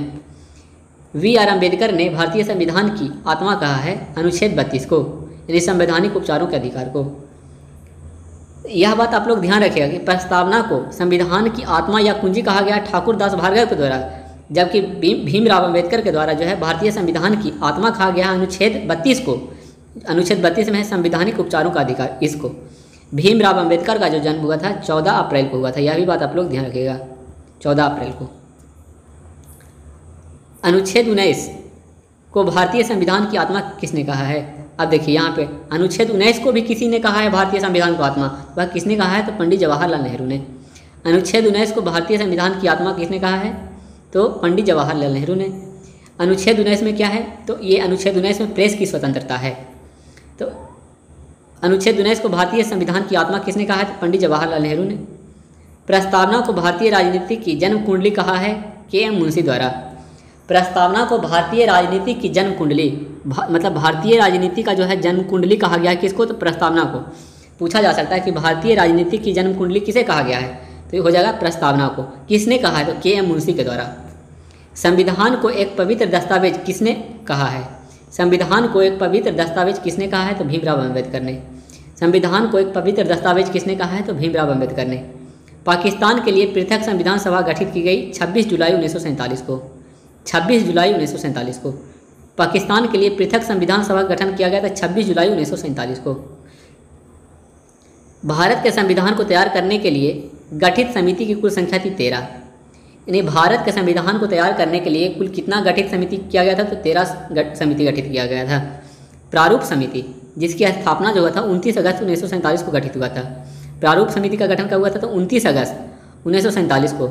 S1: V.R. अम्बेडकर ने भारतीय संविधान की आत्मा कहा है अनुच्छेद 32 को, यानी संवैधानिक उपचारों के अधिकार को। यह बात आप लोग ध्यान रखिएगा कि प्रस्तावना को संविधान की आत्मा या कुंजी कहा गया ठाकुर दास भार्गव के द्वारा, जबकि भीमराव अम्बेडकर के द्वारा जो है भारतीय संविधान की आत्मा कहा गया अनुच्छेद 32 को। अनुच्छेद 32 में है संवैधानिक उपचारों का अधिकार। इसको भीमराव अम्बेडकर का जो जन्म हुआ था 14 अप्रैल को हुआ था, यह भी बात आप लोग ध्यान रखिएगा, 14 अप्रैल को। अनुच्छेद 19 को भारतीय संविधान की आत्मा किसने कहा है? अब देखिए यहाँ पे अनुच्छेद 19 को भी किसी ने कहा है भारतीय संविधान को आत्मा, वह किसने कहा है? तो पंडित जवाहरलाल नेहरू ने। अनुच्छेद 19 को भारतीय संविधान की आत्मा किसने कहा है? तो पंडित जवाहरलाल नेहरू ने। अनुच्छेद 19 में क्या है? तो ये अनुच्छेद 19 में प्रेस की स्वतंत्रता है। तो अनुच्छेद 19 को भारतीय संविधान की आत्मा किसने कहा है? तो पंडित जवाहरलाल नेहरू ने। प्रस्तावना को भारतीय राजनीति की जन्म कुंडली कहा है K.M. मुंशी द्वारा। प्रस्तावना को भारतीय राजनीति की जन्म कुंडली मतलब भारतीय राजनीति का जो है जन्म कुंडली कहा गया है किसको? तो प्रस्तावना को। पूछा जा सकता है कि भारतीय राजनीति की जन्म कुंडली किसे कहा गया है? तो ये हो जाएगा प्रस्तावना को। किसने कहा है? तो K.M. मुंशी के द्वारा। संविधान को एक पवित्र दस्तावेज किसने कहा है? संविधान को एक पवित्र दस्तावेज किसने कहा है? तो भीमराव अम्बेडकर ने। संविधान को एक पवित्र दस्तावेज किसने कहा है? तो भीमराव अम्बेडकर ने। पाकिस्तान के लिए पृथक संविधान सभा गठित की गई 26 जुलाई 1947 को। 26 जुलाई 1947 को पाकिस्तान के लिए पृथक संविधान सभा का गठन किया गया था 26 जुलाई 1947 को। भारत के संविधान को तैयार करने के लिए गठित समिति की कुल संख्या थी 13। यानी भारत के संविधान को तैयार करने के लिए कुल कितना गठित समिति किया गया था? तो 13 समिति गठित किया गया था। प्रारूप समिति जिसकी स्थापना जो हुआ था 29 अगस्त 1947 को गठित हुआ था। प्रारूप समिति का गठन कब हुआ था? तो 29 अगस्त 1947 को।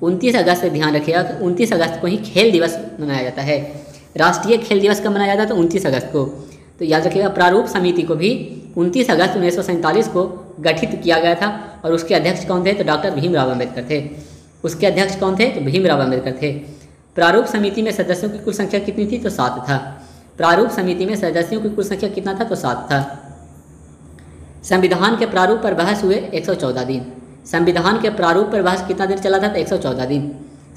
S1: 29 अगस्त से ध्यान रखिएगा कि 29 अगस्त को ही खेल दिवस मनाया जाता है। राष्ट्रीय खेल दिवस कब मनाया जाता है? तो 29 अगस्त को। तो याद रखिएगा प्रारूप समिति को भी 29 अगस्त 1947 को गठित किया गया था। और उसके अध्यक्ष कौन थे? तो डॉक्टर भीमराव अम्बेडकर थे। उसके अध्यक्ष कौन थे? तो भीमराव अम्बेडकर थे। प्रारूप समिति में सदस्यों की कुल संख्या कितनी थी? तो 7 था। प्रारूप समिति में सदस्यों की कुल संख्या कितना था? तो 7 था। संविधान के प्रारूप पर बहस हुए 114 दिन। संविधान के प्रारूप पर बहस कितना दिन चला था? तो 114 दिन।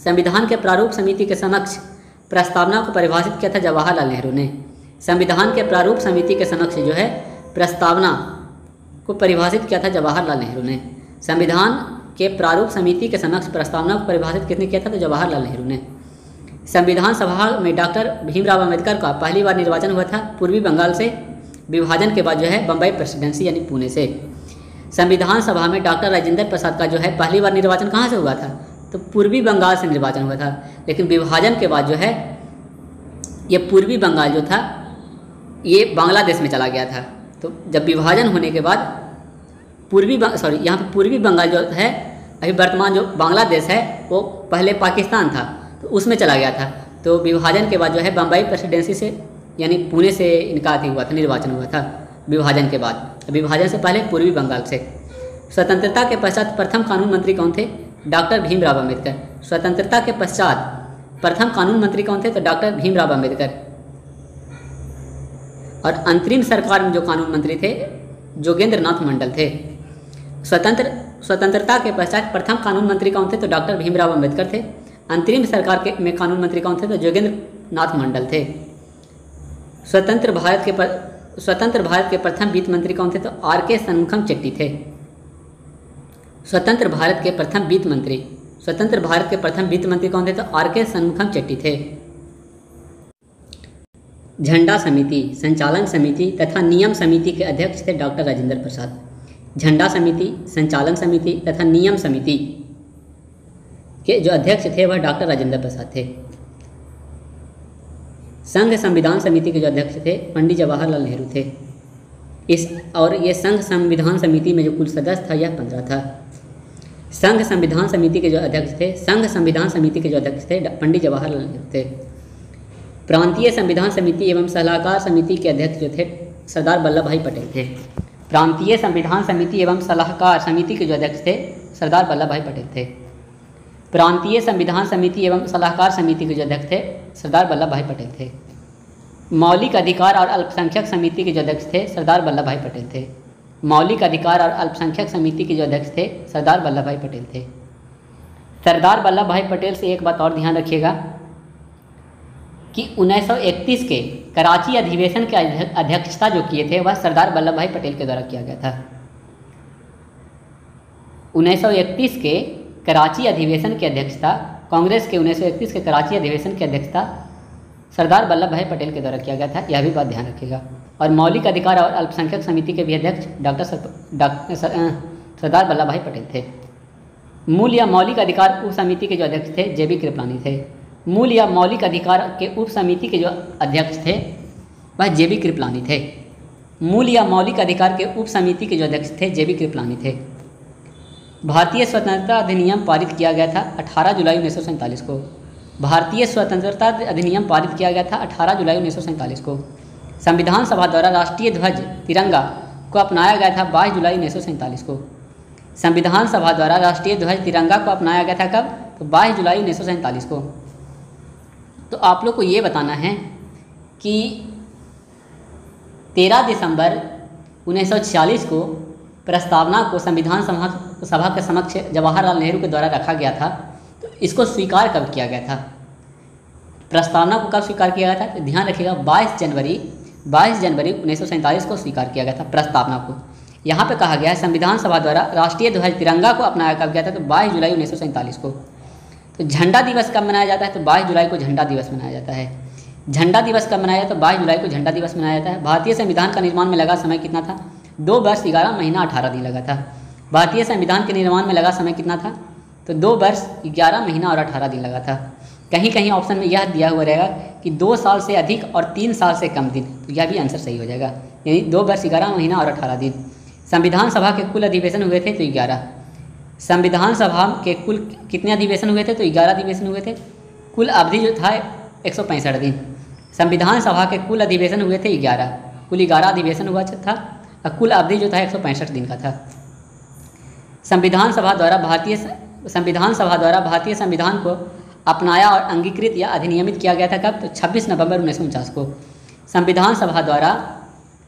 S1: संविधान के प्रारूप समिति के समक्ष प्रस्तावना को परिभाषित किया था जवाहरलाल नेहरू ने। संविधान के प्रारूप समिति के समक्ष जो है प्रस्तावना को परिभाषित किया था जवाहरलाल नेहरू ने। संविधान के प्रारूप समिति के समक्ष प्रस्तावना को परिभाषित किसने किया था? तो जवाहरलाल नेहरू ने। संविधान सभा में डॉक्टर भीमराव अम्बेडकर का पहली बार निर्वाचन हुआ था पूर्वी बंगाल से। विभाजन के बाद जो है बम्बई प्रेसिडेंसी यानी पुणे से। संविधान सभा में डॉक्टर राजेंद्र प्रसाद का जो है पहली बार निर्वाचन कहाँ से हुआ था? तो पूर्वी बंगाल से निर्वाचन हुआ था। लेकिन विभाजन के बाद जो है ये पूर्वी बंगाल जो था ये बांग्लादेश में चला गया था। तो जब विभाजन होने के बाद यहाँ पे पूर्वी बंगाल जो है अभी वर्तमान जो बांग्लादेश है वो पहले पाकिस्तान था तो उसमें चला गया था। तो विभाजन के बाद जो है बम्बई प्रेसिडेंसी से यानी पुणे से इनका हुआ था, निर्वाचन हुआ था विभाजन के बाद। विभाजन से पहले पूर्वी बंगाल से। स्वतंत्रता के पश्चात प्रथम कानून मंत्री कौन थे? डॉक्टर भीमराव अम्बेडकर। स्वतंत्रता के पश्चात प्रथम कानून मंत्री कौन थे? तो डॉक्टर भीमराव अम्बेडकर। और अंतरिम सरकार में जो कानून मंत्री थे जोगेंद्र नाथ मंडल थे। स्वतंत्रता के पश्चात प्रथम कानून मंत्री कौन थे? तो डॉक्टर भीमराव अम्बेडकर थे। अंतरिम सरकार के में कानून मंत्री कौन थे? तो जोगेंद्र नाथ मंडल थे। स्वतंत्र भारत के प्रथम वित्त मंत्री कौन थे? तो R.K. षणमुखम चेट्टी थे। स्वतंत्र भारत के प्रथम वित्त मंत्री कौन थे? तो R.K. षणमुखम चेट्टी थे। झंडा समिति, संचालन समिति तथा नियम समिति के अध्यक्ष थे डॉक्टर राजेंद्र प्रसाद। झंडा समिति, संचालन समिति तथा नियम समिति के जो अध्यक्ष थे वह डॉक्टर राजेंद्र प्रसाद थे। संघ संविधान समिति के जो अध्यक्ष थे पंडित जवाहरलाल नेहरू थे। ये संघ संविधान समिति में जो कुल सदस्य था यह 15 था। संघ संविधान समिति के जो अध्यक्ष थे, संघ संविधान समिति के जो अध्यक्ष थे पंडित जवाहरलाल नेहरू थे। प्रांतीय संविधान समिति एवं सलाहकार समिति के अध्यक्ष जो थे सरदार वल्लभ भाई पटेल थे। प्रांतीय संविधान समिति एवं सलाहकार समिति के जो अध्यक्ष थे सरदार वल्लभ भाई पटेल थे। प्रांतीय संविधान समिति एवं सलाहकार समिति के जो अध्यक्ष थे सरदार वल्लभ भाई पटेल थे। मौलिक अधिकार और अल्पसंख्यक समिति के जो अध्यक्ष थे सरदार वल्लभ भाई पटेल थे। मौलिक अधिकार और अल्पसंख्यक समिति के जो अध्यक्ष थे सरदार वल्लभ भाई पटेल थे। सरदार वल्लभ भाई पटेल से एक बात और ध्यान रखिएगा कि 1931 के कराची अधिवेशन के अध्यक्षता जो किए थे वह सरदार वल्लभ भाई पटेल के द्वारा किया गया था। 1931 के कराची अधिवेशन की अध्यक्षता, कांग्रेस के 1931 के कराची अधिवेशन की अध्यक्षता सरदार वल्लभ भाई पटेल के द्वारा किया गया था, यह भी बात ध्यान रखिएगा। और मौलिक अधिकार और अल्पसंख्यक समिति के भी अध्यक्ष सरदार वल्लभ भाई पटेल थे। मूल या मौलिक अधिकार उप समिति के जो अध्यक्ष थे JB कृपलानी थे। मूल या मौलिक अधिकार के उप समिति के जो अध्यक्ष थे वह JB कृपलानी थे। मूल या मौलिक अधिकार के उप समिति के जो अध्यक्ष थे JB कृपलानी थे। भारतीय स्वतंत्रता अधिनियम पारित किया गया था 18 जुलाई 1947 को। भारतीय स्वतंत्रता अधिनियम पारित किया गया था 18 जुलाई 1947 को। संविधान सभा द्वारा राष्ट्रीय ध्वज तिरंगा को अपनाया गया था 22 जुलाई 1947 को। संविधान सभा द्वारा राष्ट्रीय ध्वज तिरंगा को अपनाया गया था कब? तो 22 जुलाई 1947 को। तो आप लोग को ये बताना है कि 13 दिसंबर 1946 को प्रस्तावना को संविधान सभा के समक्ष जवाहरलाल नेहरू के द्वारा रखा गया था। तो इसको स्वीकार कब किया गया था? प्रस्तावना को कब स्वीकार किया गया था? तो ध्यान रखिएगा 22 जनवरी 1947 को स्वीकार किया गया था प्रस्तावना को। यहाँ पे कहा गया है संविधान सभा द्वारा राष्ट्रीय ध्वज तिरंगा को अपनाया कब गया था? तो 22 जुलाई 1947 को। तो झंडा दिवस कब मनाया जाता है? तो 22 जुलाई को झंडा दिवस मनाया जाता है। झंडा दिवस कब मनाया जाता है? तो 22 जुलाई को झंडा दिवस मनाया जाता है। भारतीय संविधान का निर्माण में लगा समय कितना था? 2 वर्ष 11 महीना 18 दिन लगा था। भारतीय संविधान के निर्माण में लगा समय कितना था? तो 2 वर्ष 11 महीना और 18 दिन लगा था। कहीं कहीं ऑप्शन में यह दिया हुआ रहेगा कि 2 साल से अधिक और 3 साल से कम दिन, तो यह भी आंसर सही हो जाएगा। यानी 2 वर्ष 11 महीना और 18 दिन। संविधान सभा के कुल अधिवेशन हुए थे तो 11। संविधान सभा के कुल कितने अधिवेशन हुए थे? तो 11 अधिवेशन हुए थे। कुल अवधि जो था 165 दिन। संविधान सभा के कुल अधिवेशन हुए थे 11, कुल 11 अधिवेशन हुआ था और कुल अवधि जो था 165 दिन का था। संविधान सभा द्वारा भारतीय संविधान को अपनाया और अंगीकृत या अधिनियमित किया गया था कब? तो 26 नवंबर 1949 को। संविधान सभा द्वारा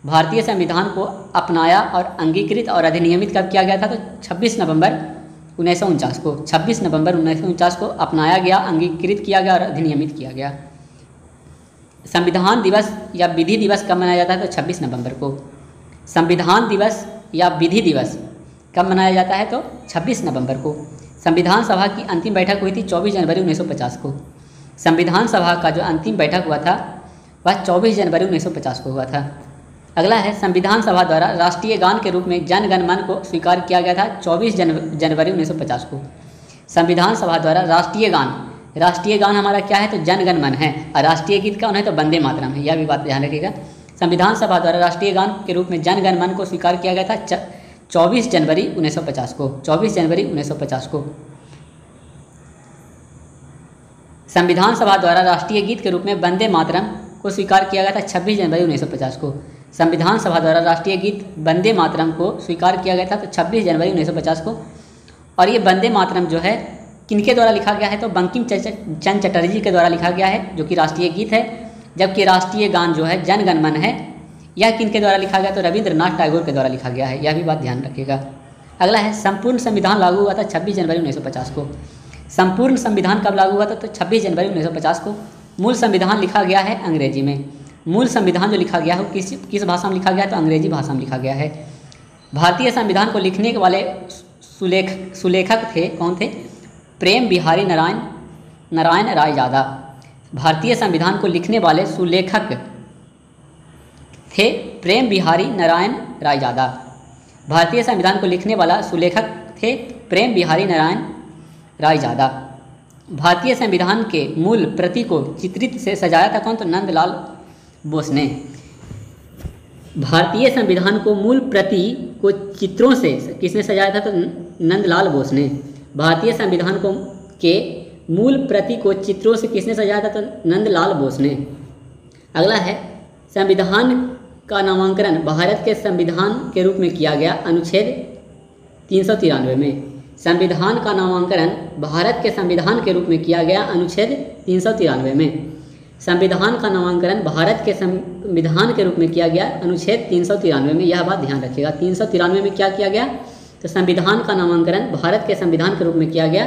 S1: भारतीय संविधान को अपनाया और अंगीकृत और अधिनियमित कब किया गया था? तो 26 नवंबर 1949 को। 26 नवंबर 1949 को अपनाया गया, अंगीकृत किया गया और अधिनियमित किया गया। संविधान दिवस या विधि दिवस कब मनाया जाता है? तो 26 नवंबर को। संविधान दिवस या विधि दिवस कब मनाया जाता है? तो 26 नवंबर को। संविधान सभा की अंतिम बैठक हुई थी 24 जनवरी 1950 को। संविधान सभा का जो अंतिम बैठक हुआ था वह 24 जनवरी 1950 को हुआ था। अगला है संविधान सभा द्वारा राष्ट्रीय गान के रूप में जन गण मन को स्वीकार किया गया था 24 जनवरी 1950 को। संविधान सभा द्वारा राष्ट्रीय गान हमारा क्या है? तो जन गण मन है। और राष्ट्रीय गीत कौन है? तो वंदे मातरम है। यह भी बात ध्यान रखिएगा। संविधान सभा द्वारा राष्ट्रीय गान के रूप में जन गण मन को स्वीकार किया गया था 24 जनवरी 1950 को। 24 जनवरी 1950 को। संविधान सभा द्वारा राष्ट्रीय गीत के रूप में वंदे मातरम को स्वीकार किया गया था 26 जनवरी 1950 को। संविधान सभा द्वारा राष्ट्रीय गीत वंदे मातरम को स्वीकार किया गया था तो 26 जनवरी 1950 को। और ये वंदे मातरम जो है किनके द्वारा लिखा गया है? तो बंकिम चंद्र चटर्जी के द्वारा लिखा गया है, जो कि राष्ट्रीय गीत है। जबकि राष्ट्रीय गान जो है जन गण मन है, यह किनके द्वारा लिखा गया? तो रविंद्रनाथ टैगोर के द्वारा लिखा गया है। यह भी बात ध्यान रखिएगा। अगला है संपूर्ण संविधान लागू हुआ था 26 जनवरी 1950 को। संपूर्ण संविधान कब लागू हुआ था? तो 26 जनवरी 1950 को। मूल संविधान लिखा गया है अंग्रेजी में। मूल संविधान जो लिखा गया है वो किस भाषा में लिखा गया है? तो अंग्रेजी भाषा में लिखा गया है। भारतीय संविधान को लिखने वाले सुलेखक थे, कौन थे? प्रेम बिहारी नारायण रायजादा। भारतीय संविधान को लिखने वाले सुलेखक थे प्रेम बिहारी नारायण रायजादा। भारतीय संविधान को लिखने वाला सुलेखक थे प्रेम बिहारी नारायण रायजादा। भारतीय संविधान के मूल प्रति को चित्रित से सजाया था कौन? तो नंदलाल बोस ने। भारतीय संविधान को मूल प्रति को चित्रों से किसने सजाया था? तो नंदलाल बोस ने। भारतीय संविधान को के मूल प्रति को चित्रों से किसने सजाया था? तो नंदलाल बोस ने। अगला है, संविधान का नामांकन भारत के संविधान के रूप में किया गया अनुच्छेद 393 में। संविधान का नामांकन भारत के संविधान के रूप में किया गया अनुच्छेद 393 में। संविधान का नामांकन भारत के संविधान के रूप में किया गया अनुच्छेद 393 में। यह बात ध्यान रखिएगा। 393 में क्या किया गया? तो संविधान का नामांकन भारत के संविधान के रूप में किया गया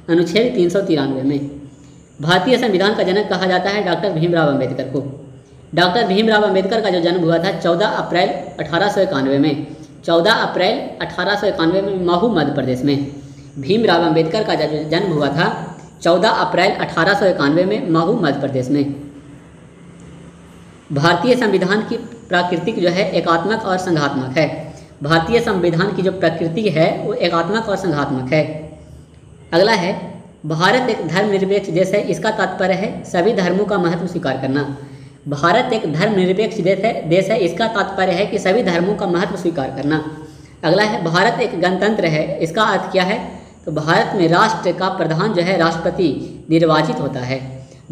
S1: अनुच्छेद 393 में। भारतीय संविधान का जनक कहा जाता है डॉक्टर भीमराव अम्बेडकर को। डॉक्टर भीमराव अम्बेडकर का जो जन्म हुआ था 14 अप्रैल 1891 में। 14 अप्रैल 1891 में महू मध्य प्रदेश में। भीमराव अम्बेडकर का जो जन्म हुआ था 14 अप्रैल 1891 में महू मध्य प्रदेश में। भारतीय संविधान की प्राकृतिक जो है एकात्मक और संघात्मक है। भारतीय संविधान की जो प्रकृति है वो एकात्मक और संघात्मक है। अगला है, भारत एक धर्मनिरपेक्ष देश है, इसका तात्पर्य है सभी धर्मों का महत्व स्वीकार करना। भारत एक धर्मनिरपेक्ष देश है, इसका तात्पर्य है कि सभी धर्मों का महत्व स्वीकार करना। अगला है, भारत एक गणतंत्र है, इसका अर्थ क्या है? तो भारत में राष्ट्र का प्रधान जो है राष्ट्रपति निर्वाचित होता है।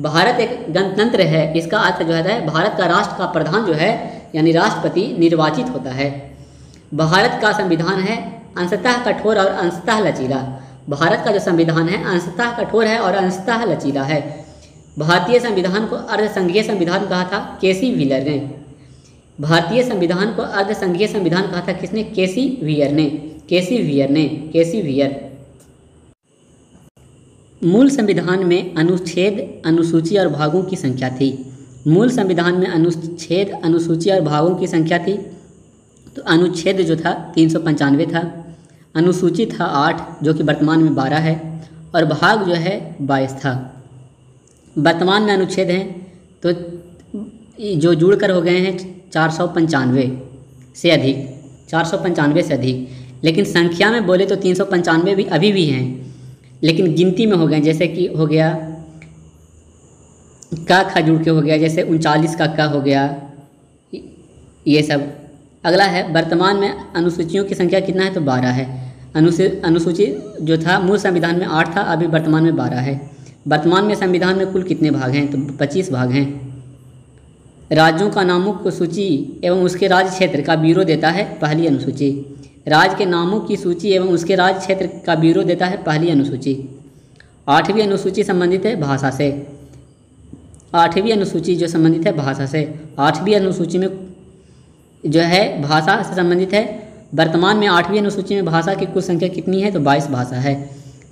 S1: भारत एक गणतंत्र है, इसका अर्थ जो है भारत का राष्ट्र का प्रधान जो है यानी राष्ट्रपति निर्वाचित होता है। भारत का संविधान है अंशतः कठोर और अंशतः लचीला। भारत का जो संविधान है अंशतः कठोर है और अंशतः लचीला है। भारतीय संविधान को अर्धसंघीय संविधान कहा था केसी व्हीलर ने। भारतीय संविधान को अर्धसंघीय संविधान कहा था किसने? केसी व्हीयर ने। केसी व्हीयर। मूल संविधान में अनुच्छेद, अनुसूची और भागों की संख्या थी। मूल संविधान में अनुच्छेद, अनुसूची और भागों की संख्या थी। तो अनुच्छेद जो था 395 था, अनुसूची था 8 जो कि वर्तमान में 12 है, और भाग जो है 22 था। वर्तमान में अनुच्छेद हैं तो जो जुड़कर हो गए हैं 495 से अधिक, 495 से अधिक। लेकिन संख्या में बोले तो 395 भी अभी भी हैं, लेकिन गिनती में हो गए। जैसे कि हो गया का खा जुड़ के हो गया, जैसे 39 का हो गया, ये सब। अगला है, वर्तमान में अनुसूचियों की संख्या कितना है? तो 12 है। अनुसूची जो था मूल संविधान में 8 था, अभी वर्तमान में 12 है। वर्तमान में संविधान में कुल कितने भाग हैं? तो 25 भाग हैं। राज्यों का नामों की सूची एवं उसके राज्य क्षेत्र का ब्यूरो देता है पहली अनुसूची। राज्य के नामों की सूची एवं उसके राज्य क्षेत्र का ब्यूरो देता है पहली अनुसूची। 8वीं अनुसूची संबंधित है भाषा से। 8वीं अनुसूची जो संबंधित है भाषा से। 8वीं अनुसूची में जो है भाषा से संबंधित है। वर्तमान में 8वीं अनुसूची में भाषा की कुल संख्या कितनी है? तो 22 भाषा है।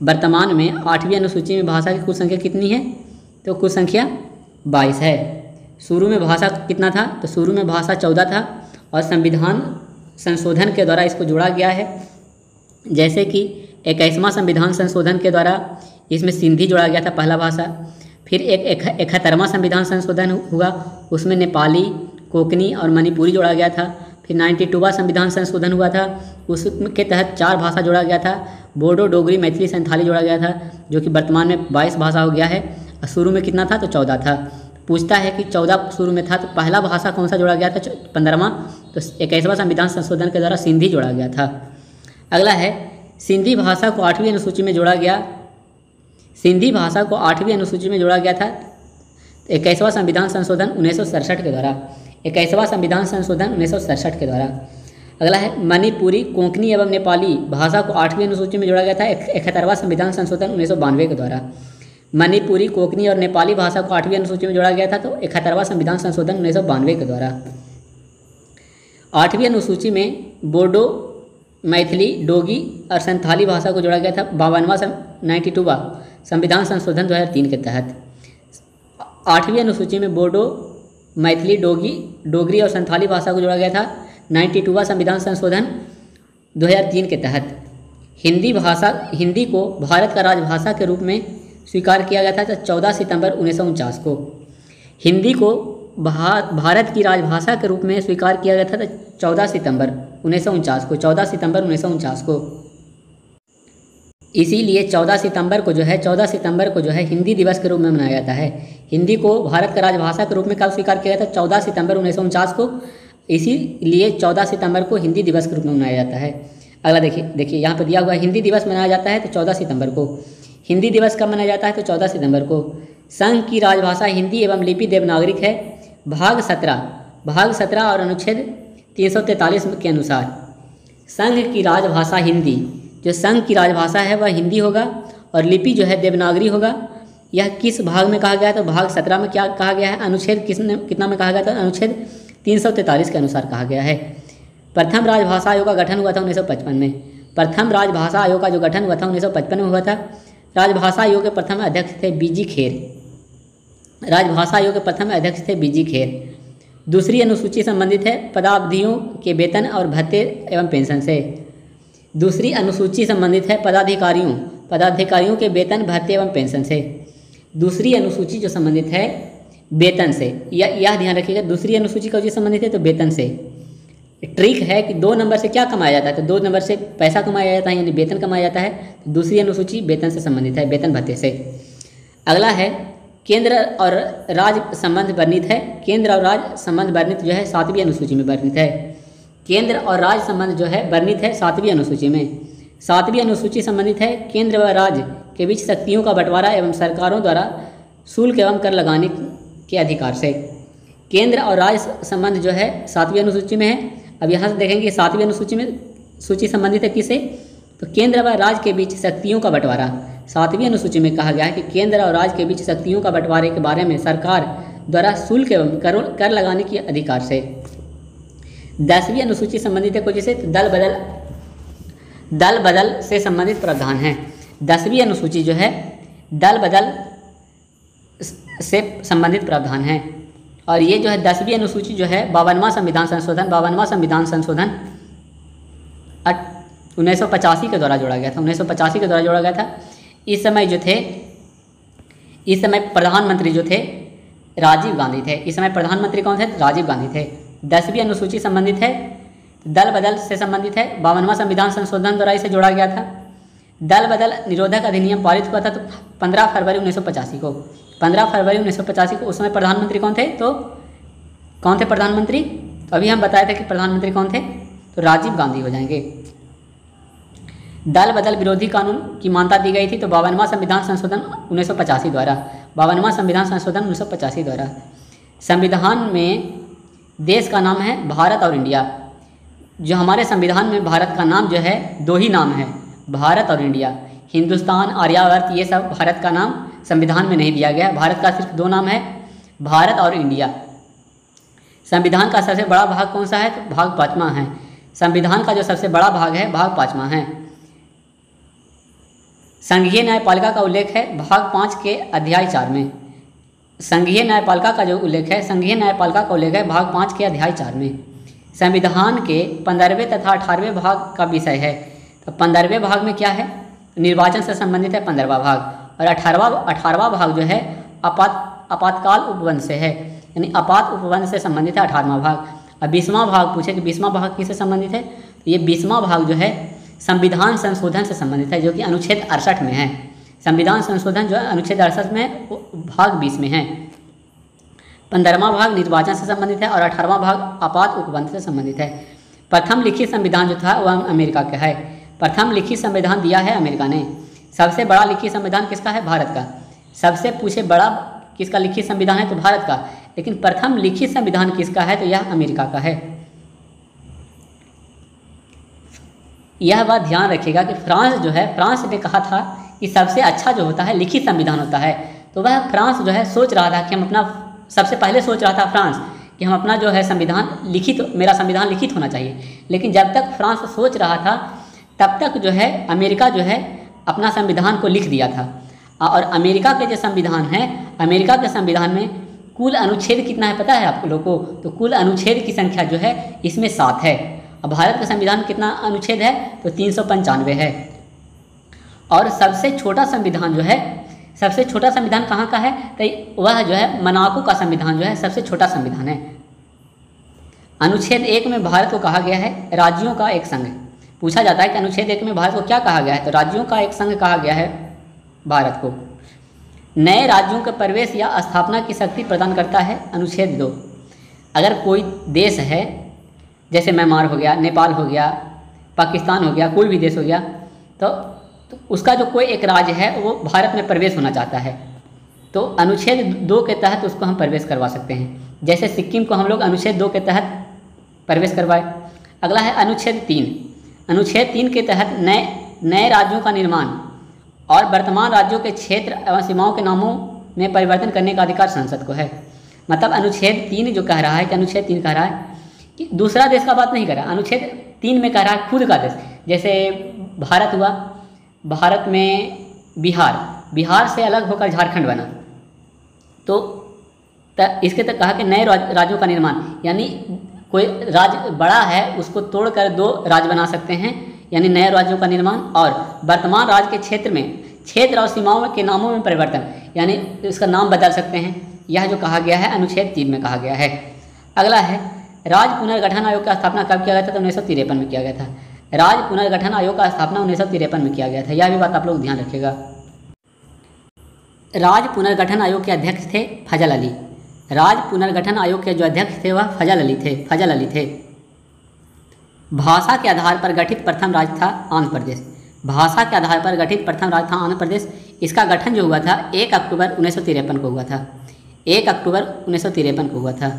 S1: वर्तमान में 8वीं अनुसूची में भाषा की कुल संख्या कितनी है? तो कुल संख्या 22 है। शुरू में भाषा कितना था? तो शुरू में भाषा 14 था और संविधान संशोधन के द्वारा इसको जोड़ा गया है। जैसे कि 21वां संविधान संशोधन के द्वारा इसमें सिंधी जोड़ा गया था पहला भाषा। फिर 71वां संविधान संशोधन हुआ, उसमें नेपाली, कोंकणी और मणिपुरी जोड़ा गया था। फिर 92वां संविधान संशोधन हुआ था, उसके तहत 4 भाषा जोड़ा गया था, बोडो, डोगरी, मैथिली, संथाली जोड़ा गया था, जो कि वर्तमान में 22 भाषा हो गया है। और शुरू में कितना था? तो 14 था। पूछता है कि 14 शुरू में था तो पहला भाषा कौन सा जोड़ा गया था? 15वां। तो 21वां संविधान संशोधन के द्वारा सिंधी जोड़ा गया था। अगला है, सिंधी भाषा को 8वीं अनुसूची में जोड़ा गया। सिंधी भाषा को 8वीं अनुसूची में जोड़ा गया था 21वां संविधान संशोधन 1967 के द्वारा। 21वां संविधान संशोधन 1967 के द्वारा। अगला है, मणिपुरी, कोंकणी एवं नेपाली भाषा को 8वीं अनुसूची में जोड़ा गया था 71वां संविधान संशोधन 1992 के द्वारा। मणिपुरी, कोंकणी और नेपाली भाषा को 8वीं अनुसूची में जोड़ा गया था तो 71वां संविधान संशोधन 1992 के द्वारा। 8वीं अनुसूची में बोडो, मैथिली, डोगी और संथाली भाषा को जोड़ा गया था 92वां संविधान संशोधन 2003 के तहत। 8वीं अनुसूची में बोडो, मैथिली, डोगरी और संथाली भाषा को जोड़ा गया था 92वां संविधान संशोधन 2003 के तहत। हिंदी को भारत का राजभाषा के रूप में स्वीकार किया गया था 14 सितंबर 1949 को। हिंदी को भारत की राजभाषा के रूप में स्वीकार किया गया था 14 सितंबर 1949 को। 14 सितंबर 1949 को। इसीलिए 14 सितंबर को जो है हिंदी दिवस के रूप में मनाया जाता है। हिंदी को भारत का राजभाषा के रूप में कब स्वीकार किया गया था? 14 सितंबर 1949 को। इसीलिए 14 सितंबर को हिंदी दिवस के रूप में मनाया जाता है। अगला देखिए यहाँ पर दिया हुआ हिंदी दिवस मनाया जाता है तो 14 सितंबर को। हिंदी दिवस कब मनाया जाता है तो 14 सितंबर को। संघ की राजभाषा हिंदी एवं लिपि देवनागरिक है। भाग 17 और अनुच्छेद 343 के अनुसार संघ की राजभाषा हिंदी, जो संघ की राजभाषा है वह हिंदी होगा और लिपि जो है देवनागरी होगा। यह किस भाग में कहा गया है तो भाग 17 में क्या कहा गया है, अनुच्छेद कितना में कहा गया था, अनुच्छेद 343 के अनुसार कहा गया है। प्रथम राजभाषा आयोग का गठन हुआ था 1955 में। प्रथम राजभाषा आयोग का जो गठन हुआ था 1955 में हुआ था। राजभाषा आयोग के प्रथम अध्यक्ष थे बीजी खेर। राजभाषा आयोग के प्रथम अध्यक्ष थे बीजी खेर। दूसरी अनुसूची संबंधित है पदावधियों के वेतन और भत्ते एवं पेंशन से। दूसरी अनुसूची संबंधित है पदाधिकारियों के वेतन, भत्ते एवं पेंशन से। दूसरी अनुसूची जो संबंधित है वेतन से, यह ध्यान रखिएगा, दूसरी अनुसूची का जो संबंधित है तो वेतन से। ट्रिक है कि 2 नंबर से क्या कमाया जाता है तो 2 नंबर से पैसा कमाया जाता है यानी वेतन कमाया जाता है। तो दूसरी अनुसूची वेतन से संबंधित है, वेतन भत्ते से। अगला है केंद्र और राज्य संबंध वर्णित है। केंद्र और राज्य संबंध वर्णित जो है 7वीं अनुसूची में वर्णित है। केंद्र और राज्य संबंध जो है वर्णित है 7वीं अनुसूची में। 7वीं अनुसूची संबंधित है केंद्र व राज्य के बीच शक्तियों का बंटवारा एवं सरकारों द्वारा शुल्क एवं कर लगाने के अधिकार से। केंद्र और राज्य संबंध जो है 7वीं अनुसूची में है। अब यहाँ से देखेंगे 7वीं अनुसूची में सूची संबंधित है किससे तो केंद्र व राज्य के बीच शक्तियों का बंटवारा। 7वीं अनुसूची में कहा गया है कि केंद्र और राज्य के बीच शक्तियों का बंटवारे के बारे में सरकार द्वारा शुल्क एवं कर लगाने के अधिकार से। 10वीं अनुसूची संबंधित है कुछ जैसे दल बदल से संबंधित प्रावधान है। 10वीं अनुसूची जो है दल बदल से संबंधित प्रावधान है। और ये जो है 10वीं अनुसूची जो है 52वां संविधान संशोधन 1985 के द्वारा जोड़ा गया था। 1985 के द्वारा जोड़ा गया था। इस समय प्रधानमंत्री जो थे राजीव गांधी थे। इस समय प्रधानमंत्री कौन थे, राजीव गांधी थे। 10वीं अनुसूची संबंधित है दल बदल से संबंधित है। 52वां संविधान संशोधन द्वारा इसे जोड़ा गया था। दल बदल निरोधक अधिनियम पारित हुआ था तो 15 फरवरी 1985 को। 15 फरवरी 1985 को। उस समय प्रधानमंत्री कौन थे तो कौन थे प्रधानमंत्री, तो अभी हम बताए थे कि प्रधानमंत्री कौन थे तो राजीव गांधी हो जाएंगे। दल बदल विरोधी कानून की मान्यता दी गई थी तो 52वां संविधान संशोधन 1985 द्वारा। 52वां संविधान संशोधन 1985 द्वारा। संविधान में देश का नाम है भारत और इंडिया। जो हमारे संविधान में भारत का नाम जो है 2 ही नाम है, भारत और इंडिया। हिंदुस्तान, आर्यावर्त ये सब भारत का नाम संविधान में नहीं दिया गया। भारत का सिर्फ 2 नाम है, भारत और इंडिया। संविधान का सबसे बड़ा भाग कौन सा है तो भाग 5वां है। संविधान का जो सबसे बड़ा भाग है भाग 5वां है। संघीय न्यायपालिका का उल्लेख है भाग 5 के अध्याय 4 में। संघीय न्यायपालिका का जो उल्लेख है, संघीय न्यायपालिका का उल्लेख है भाग 5 के अध्याय 4 में। संविधान के 15वें तथा 18वें भाग का विषय है तो 15वें भाग में क्या है, निर्वाचन से संबंधित है 15वां भाग। और 18वां भाग जो है आपातकाल उपवन से है, यानी आपात उपवन से संबंधित है 18वां भाग। अब 20वां भाग पूछे कि 20वां भाग किससे संबंधित है तो ये 20वां भाग जो है संविधान संशोधन से संबंधित है, जो कि अनुच्छेद 68 में है। संविधान संशोधन जो है अनुच्छेद 68 में भाग 20 में है। 15वां भाग निर्वाचन से संबंधित है और 18वां भाग आपात उपबंध से संबंधित है। प्रथम लिखित संविधान जो था वह अमेरिका का है। प्रथम लिखित संविधान दिया है अमेरिका ने। सबसे बड़ा लिखित संविधान किसका है, भारत का। सबसे पूछे बड़ा किसका लिखित संविधान है तो भारत का, लेकिन प्रथम लिखित संविधान किसका है तो यह अमेरिका का है। यह बात ध्यान रखिएगा कि फ्रांस जो है, फ्रांस ने कहा था कि सबसे अच्छा जो होता है लिखित संविधान होता है। तो वह फ्रांस जो है सोच रहा था कि हम अपना, सबसे पहले सोच रहा था फ्रांस कि हम अपना जो है संविधान लिखित, मेरा संविधान लिखित होना चाहिए। लेकिन जब तक फ्रांस सोच रहा था तब तक जो है अमेरिका जो है अपना संविधान को लिख दिया था। और अमेरिका के जो संविधान है, अमेरिका के संविधान में कुल अनुच्छेद कितना है पता है आप लोगों को, तो कुल अनुच्छेद की संख्या जो है इसमें 7 है। अब भारत का संविधान कितना अनुच्छेद है तो 395 है। और सबसे छोटा संविधान जो है, सबसे छोटा संविधान कहाँ का है तो वह जो है मोनाको का संविधान जो है सबसे छोटा संविधान है। अनुच्छेद 1 में भारत को कहा गया है राज्यों का एक संघ। पूछा जाता है कि अनुच्छेद 1 में भारत को क्या कहा गया है तो राज्यों का एक संघ कहा गया है भारत को। नए राज्यों के प्रवेश या स्थापना की शक्ति प्रदान करता है अनुच्छेद 2। अगर कोई देश है जैसे म्यांमार हो गया, नेपाल हो गया,
S2: पाकिस्तान हो गया, कोई भी देश हो गया, तो उसका जो कोई एक राज्य है वो भारत में प्रवेश होना चाहता है, तो अनुच्छेद 2 के तहत उसको हम प्रवेश करवा सकते हैं। जैसे सिक्किम को हम लोग अनुच्छेद 2 के तहत प्रवेश करवाए। अगला है अनुच्छेद 3। अनुच्छेद 3 के तहत नए राज्यों का निर्माण और वर्तमान राज्यों के क्षेत्र एवं सीमाओं के नामों में परिवर्तन करने का अधिकार संसद को है। मतलब अनुच्छेद 3 जो कह रहा है कि अनुच्छेद 3 कह रहा है कि दूसरा देश का बात नहीं कर रहा, अनुच्छेद 3 में कह रहा है खुद का देश। जैसे भारत हुआ, भारत में बिहार से अलग होकर झारखंड बना, तो इसके तक कहा कि नए राज्यों का निर्माण, यानी कोई राज्य बड़ा है उसको तोड़कर 2 राज्य बना सकते हैं, यानी नए राज्यों का निर्माण। और वर्तमान राज्य के क्षेत्र और सीमाओं के नामों में परिवर्तन, यानी इसका नाम बदल सकते हैं। यह जो कहा गया है अनुच्छेद 3 में कहा गया है। अगला है राज्य पुनर्गठन आयोग का स्थापना कब किया गया था? तो 1953 में किया गया था। राज्य पुनर्गठन आयोग का स्थापना 1953 में किया गया था, यह भी बात आप लोग ध्यान रखिएगा। राज्य पुनर्गठन आयोग के अध्यक्ष थे फजल अली। राज्य पुनर्गठन आयोग के जो अध्यक्ष थे वह फजल अली थे। भाषा के आधार पर गठित प्रथम राज्य था आंध्र प्रदेश। भाषा के आधार पर गठित प्रथम राज्य था आंध्र प्रदेश। इसका गठन जो हुआ था 1 अक्टूबर 1953 को हुआ था। 1 अक्टूबर 1953 को हुआ था।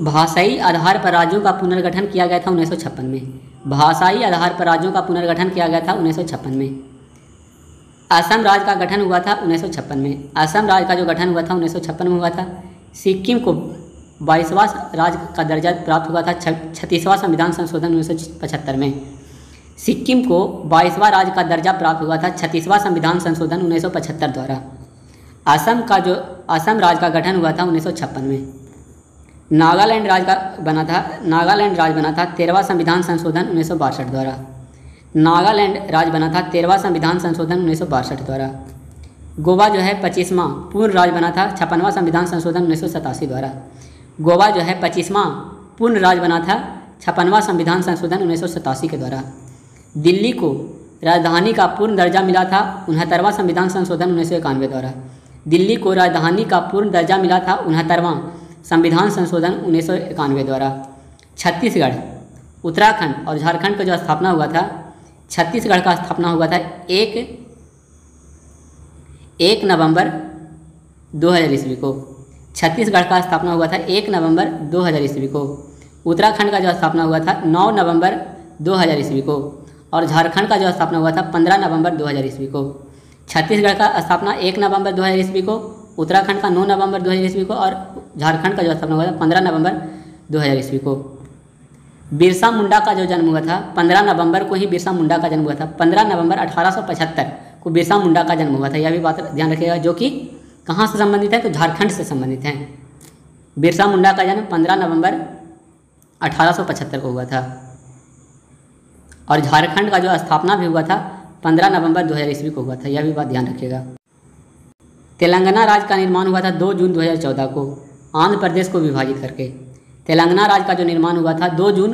S2: भाषाई आधार पर राज्यों का पुनर्गठन किया गया था 1956 में। भाषाई आधार पर राज्यों का पुनर्गठन किया गया था 1956 में। असम राज्य का गठन हुआ था 1956 में। असम राज्य का जो गठन हुआ था 1956 में हुआ था। सिक्किम को 22वां राज्य का दर्जा प्राप्त हुआ था 36वां संविधान संशोधन 1975 में। सिक्किम को 22वां राज्य का दर्जा प्राप्त हुआ था 36वां संविधान संशोधन 1975 द्वारा। असम राज्य का गठन हुआ था 1956 में। नागालैंड राज्य बना था 13वां संविधान संशोधन 1962 द्वारा। नागालैंड राज्य बना था 13वां संविधान संशोधन 1962 द्वारा। गोवा जो है 25वां पूर्ण राज्य बना था 56वां संविधान संशोधन 1987 द्वारा। गोवा जो है 25वां पूर्ण राज्य बना था 56वां संविधान संशोधन 1987 के द्वारा। दिल्ली को राजधानी का पूर्ण दर्जा मिला था 69वां संविधान संशोधन 1991 द्वारा। दिल्ली को राजधानी का पूर्ण दर्जा मिला था 69वां संविधान संशोधन 1991 द्वारा। छत्तीसगढ़, उत्तराखंड और झारखंड का जो स्थापना हुआ था, छत्तीसगढ़ का स्थापना हुआ था 1 नवंबर 2000 ईस्वी को। छत्तीसगढ़ का स्थापना हुआ था 1 नवंबर 2000 ईस्वी को। उत्तराखंड का जो स्थापना हुआ था 9 नवंबर 2000 ईस्वी को। और झारखंड का जो स्थापना हुआ था 15 नवंबर 2000 ईस्वी को। छत्तीसगढ़ का स्थापना 1 नवंबर 2000 ईस्वी को, उत्तराखंड का 9 नवंबर 2000 ईस्वी को और झारखंड का जो स्थापना हुआ था 15 नवंबर 2000 ईस्वी को। बिरसा मुंडा का जो जन्म हुआ था 15 नवंबर को ही बिरसा मुंडा का जन्म हुआ था। 15 नवंबर 1875 को बिरसा मुंडा का जन्म हुआ था, यह भी बात ध्यान रखिएगा, जो कि कहाँ से संबंधित है? तो झारखंड से संबंधित है। बिरसा मुंडा का जन्म 15 नवंबर 1875 को हुआ था और झारखंड का जो स्थापना भी हुआ था 15 नवंबर 2000 ईस्वी को हुआ था, यह भी बात ध्यान रखिएगा। तेलंगाना राज्य का निर्माण हुआ था 2 जून 2014 को आंध्र प्रदेश को विभाजित करके। तेलंगाना राज्य का जो निर्माण हुआ था 2 जून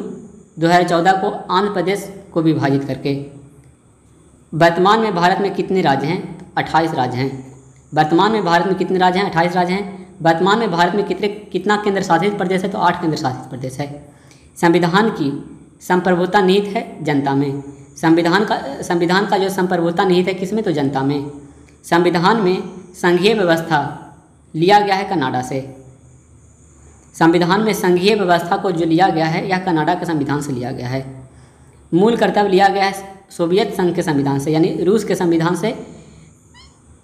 S2: 2014 को आंध्र प्रदेश को विभाजित करके। वर्तमान में भारत में कितने राज्य हैं? 28 राज्य हैं। वर्तमान में भारत में कितने राज्य हैं? 28 राज्य हैं। वर्तमान में भारत में कितना केंद्र शासित प्रदेश है? तो 8 केंद्र शासित प्रदेश है। संविधान की संप्रभुता निहित है जनता में। संविधान का जो संप्रभुता निहित है किसमें? तो जनता में। संविधान में संघीय व्यवस्था लिया गया है कनाडा से। संविधान में संघीय व्यवस्था को जो लिया गया है यह कनाडा के संविधान से लिया गया है। मूल कर्तव्य लिया गया है सोवियत संघ के संविधान से, यानी रूस के संविधान से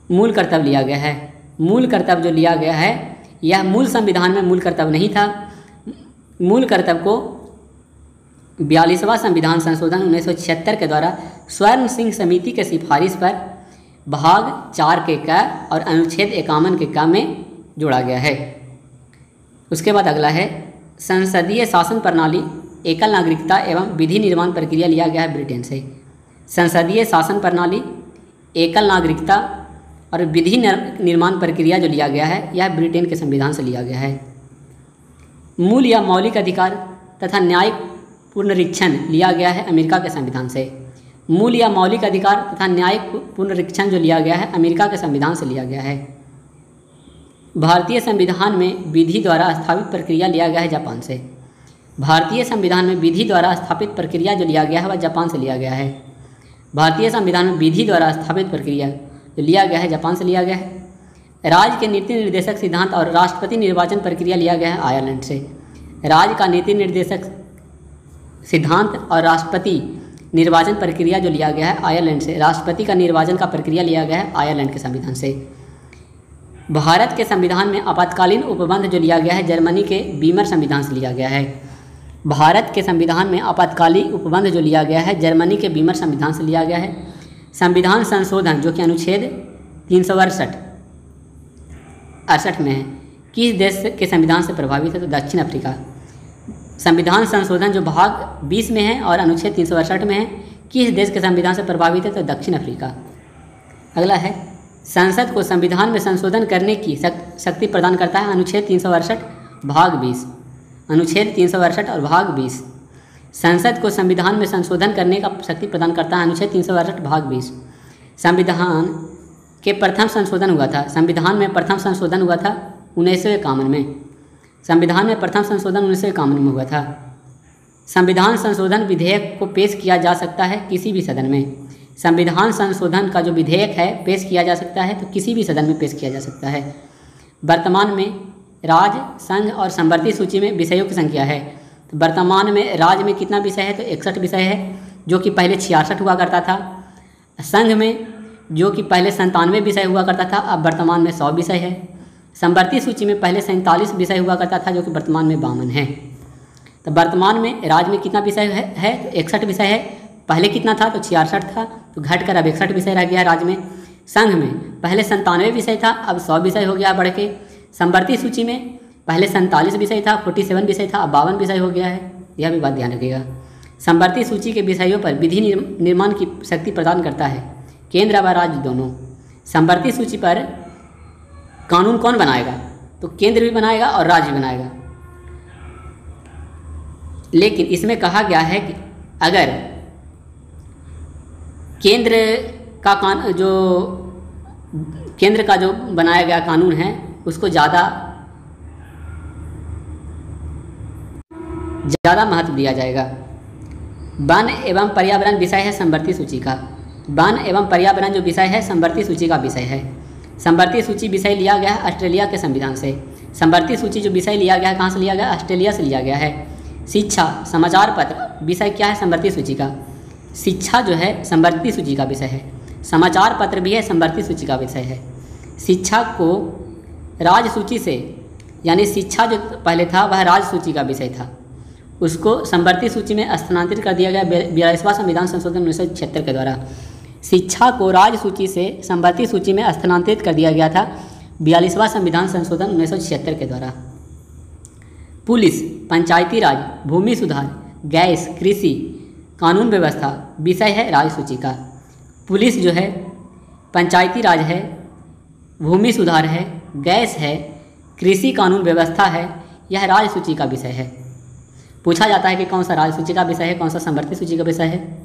S2: मूल कर्तव्य लिया गया है। मूल कर्तव्य जो लिया गया है यह मूल संविधान में मूल कर्तव्य नहीं था। मूल कर्तव्य को 42वां संविधान संशोधन 1976 के द्वारा स्वर्ण सिंह समिति के सिफारिश पर भाग 4 के क और अनुच्छेद 51 के क में जोड़ा गया है। उसके बाद अगला है संसदीय शासन प्रणाली, एकल नागरिकता एवं विधि निर्माण प्रक्रिया लिया गया है ब्रिटेन से। संसदीय शासन प्रणाली, एकल नागरिकता और विधि निर्माण प्रक्रिया जो लिया गया है यह ब्रिटेन के संविधान से लिया गया है। मूल या मौलिक अधिकार तथा न्यायिक पुनरीक्षण लिया गया है अमेरिका के संविधान से। मूल या मौलिक अधिकार तथा न्यायिक पुनरीक्षण जो लिया गया है अमेरिका के संविधान से लिया गया है। भारतीय संविधान में विधि द्वारा स्थापित प्रक्रिया लिया गया है जापान से। भारतीय संविधान में विधि द्वारा स्थापित प्रक्रिया जो लिया गया है वह जापान से लिया गया है। भारतीय संविधान में विधि द्वारा स्थापित प्रक्रिया जो लिया गया है जापान से लिया गया है। राज्य के नीति निर्देशक सिद्धांत और राष्ट्रपति निर्वाचन प्रक्रिया लिया गया है आयरलैंड से। राज्य का नीति निर्देशक सिद्धांत और राष्ट्रपति निर्वाचन प्रक्रिया जो लिया गया है आयरलैंड से। राष्ट्रपति का निर्वाचन का प्रक्रिया लिया गया है आयरलैंड के संविधान से। भारत के संविधान में आपातकालीन उपबंध जो लिया गया है जर्मनी के वीमर संविधान से लिया गया है। भारत के संविधान में आपातकालीन उपबंध जो लिया गया है जर्मनी के वीमर संविधान से लिया गया है। संविधान संशोधन जो कि अनुच्छेद 368 में है, किस देश के संविधान से प्रभावित है? तो दक्षिण अफ्रीका। संविधान संशोधन जो भाग 20 में है और अनुच्छेद 368 में है, किस देश के संविधान से प्रभावित है? तो दक्षिण अफ्रीका। अगला है, संसद को संविधान में संशोधन करने की शक्ति प्रदान करता है अनुच्छेद 368 भाग 20। अनुच्छेद 368 और भाग 20 संसद को संविधान में संशोधन करने का शक्ति प्रदान करता है अनुच्छेद 368 भाग 20। संविधान के प्रथम संशोधन हुआ था, संविधान में प्रथम संशोधन हुआ था 1951 में। संविधान में प्रथम संशोधन 1951 में हुआ था। संविधान संशोधन विधेयक को पेश किया जा सकता है किसी भी सदन में। संविधान संशोधन का जो विधेयक है पेश किया जा सकता है तो किसी भी सदन में पेश किया जा सकता है। वर्तमान में राज्य, संघ और संवर्ती सूची में विषयों की संख्या है। तो वर्तमान में राज्य में कितना विषय है? तो 61 विषय है, जो कि पहले 66 हुआ करता था। संघ में जो कि पहले 97 विषय हुआ करता था, अब वर्तमान में 100 विषय है। संवर्ती सूची में पहले 47 विषय हुआ करता था, जो कि वर्तमान में 52 है। तो वर्तमान में राज्य में कितना विषय है? तो 61 विषय है। पहले कितना था? तो 66 था, तो घटकर अब 61 विषय रह गया राज्य में। संघ में पहले 97 विषय था, अब 100 विषय हो गया बढ़ के। संवर्ती सूची में पहले 47 विषय था, 47 विषय था, अब 52 विषय हो गया है। यह भी बात ध्यान रखिएगा। संवर्ती सूची के विषयों पर विधि निर्माण की शक्ति प्रदान करता है केंद्र व राज्य दोनों। संवर्ती सूची पर कानून कौन बनाएगा? तो केंद्र भी बनाएगा और राज्य भी बनाएगा। लेकिन इसमें कहा गया है कि अगर केंद्र का जो बनाया गया कानून है उसको ज़्यादा महत्व दिया जाएगा। वन एवं पर्यावरण विषय है संवर्ती सूची का। वन एवं पर्यावरण जो विषय है संवर्ती सूची का विषय है। संवर्ती सूची विषय लिया गया है ऑस्ट्रेलिया के संविधान से। संवर्ती सूची जो विषय लिया गया है कहाँ से लिया गया? ऑस्ट्रेलिया से लिया गया है। शिक्षा, समाचार पत्र विषय क्या है संवर्ती सूची का? शिक्षा जो है संवर्ती सूची का विषय है। समाचार पत्र भी है संवर्ती सूची का विषय है। शिक्षा को राज्य सूची से, यानी शिक्षा जो पहले था वह राज्य सूची का विषय था, उसको संवर्ती सूची में स्थानांतरित कर दिया गया 42वां संविधान संशोधन 1976 के द्वारा। शिक्षा को राज्य सूची से संवर्ती सूची में स्थानांतरित कर दिया गया था 42वां संविधान संशोधन 1976 के द्वारा। पुलिस, पंचायती राज, भूमि सुधार, गैस, कृषि, कानून व्यवस्था विषय है राज्य सूची का। पुलिस जो है, पंचायती राज है, भूमि सुधार है, गैस है, कृषि कानून व्यवस्था है, यह राज्य सूची का विषय है। पूछा जाता है कि कौन सा राज्य सूची का विषय है, कौन सा संवर्ती सूची का विषय है।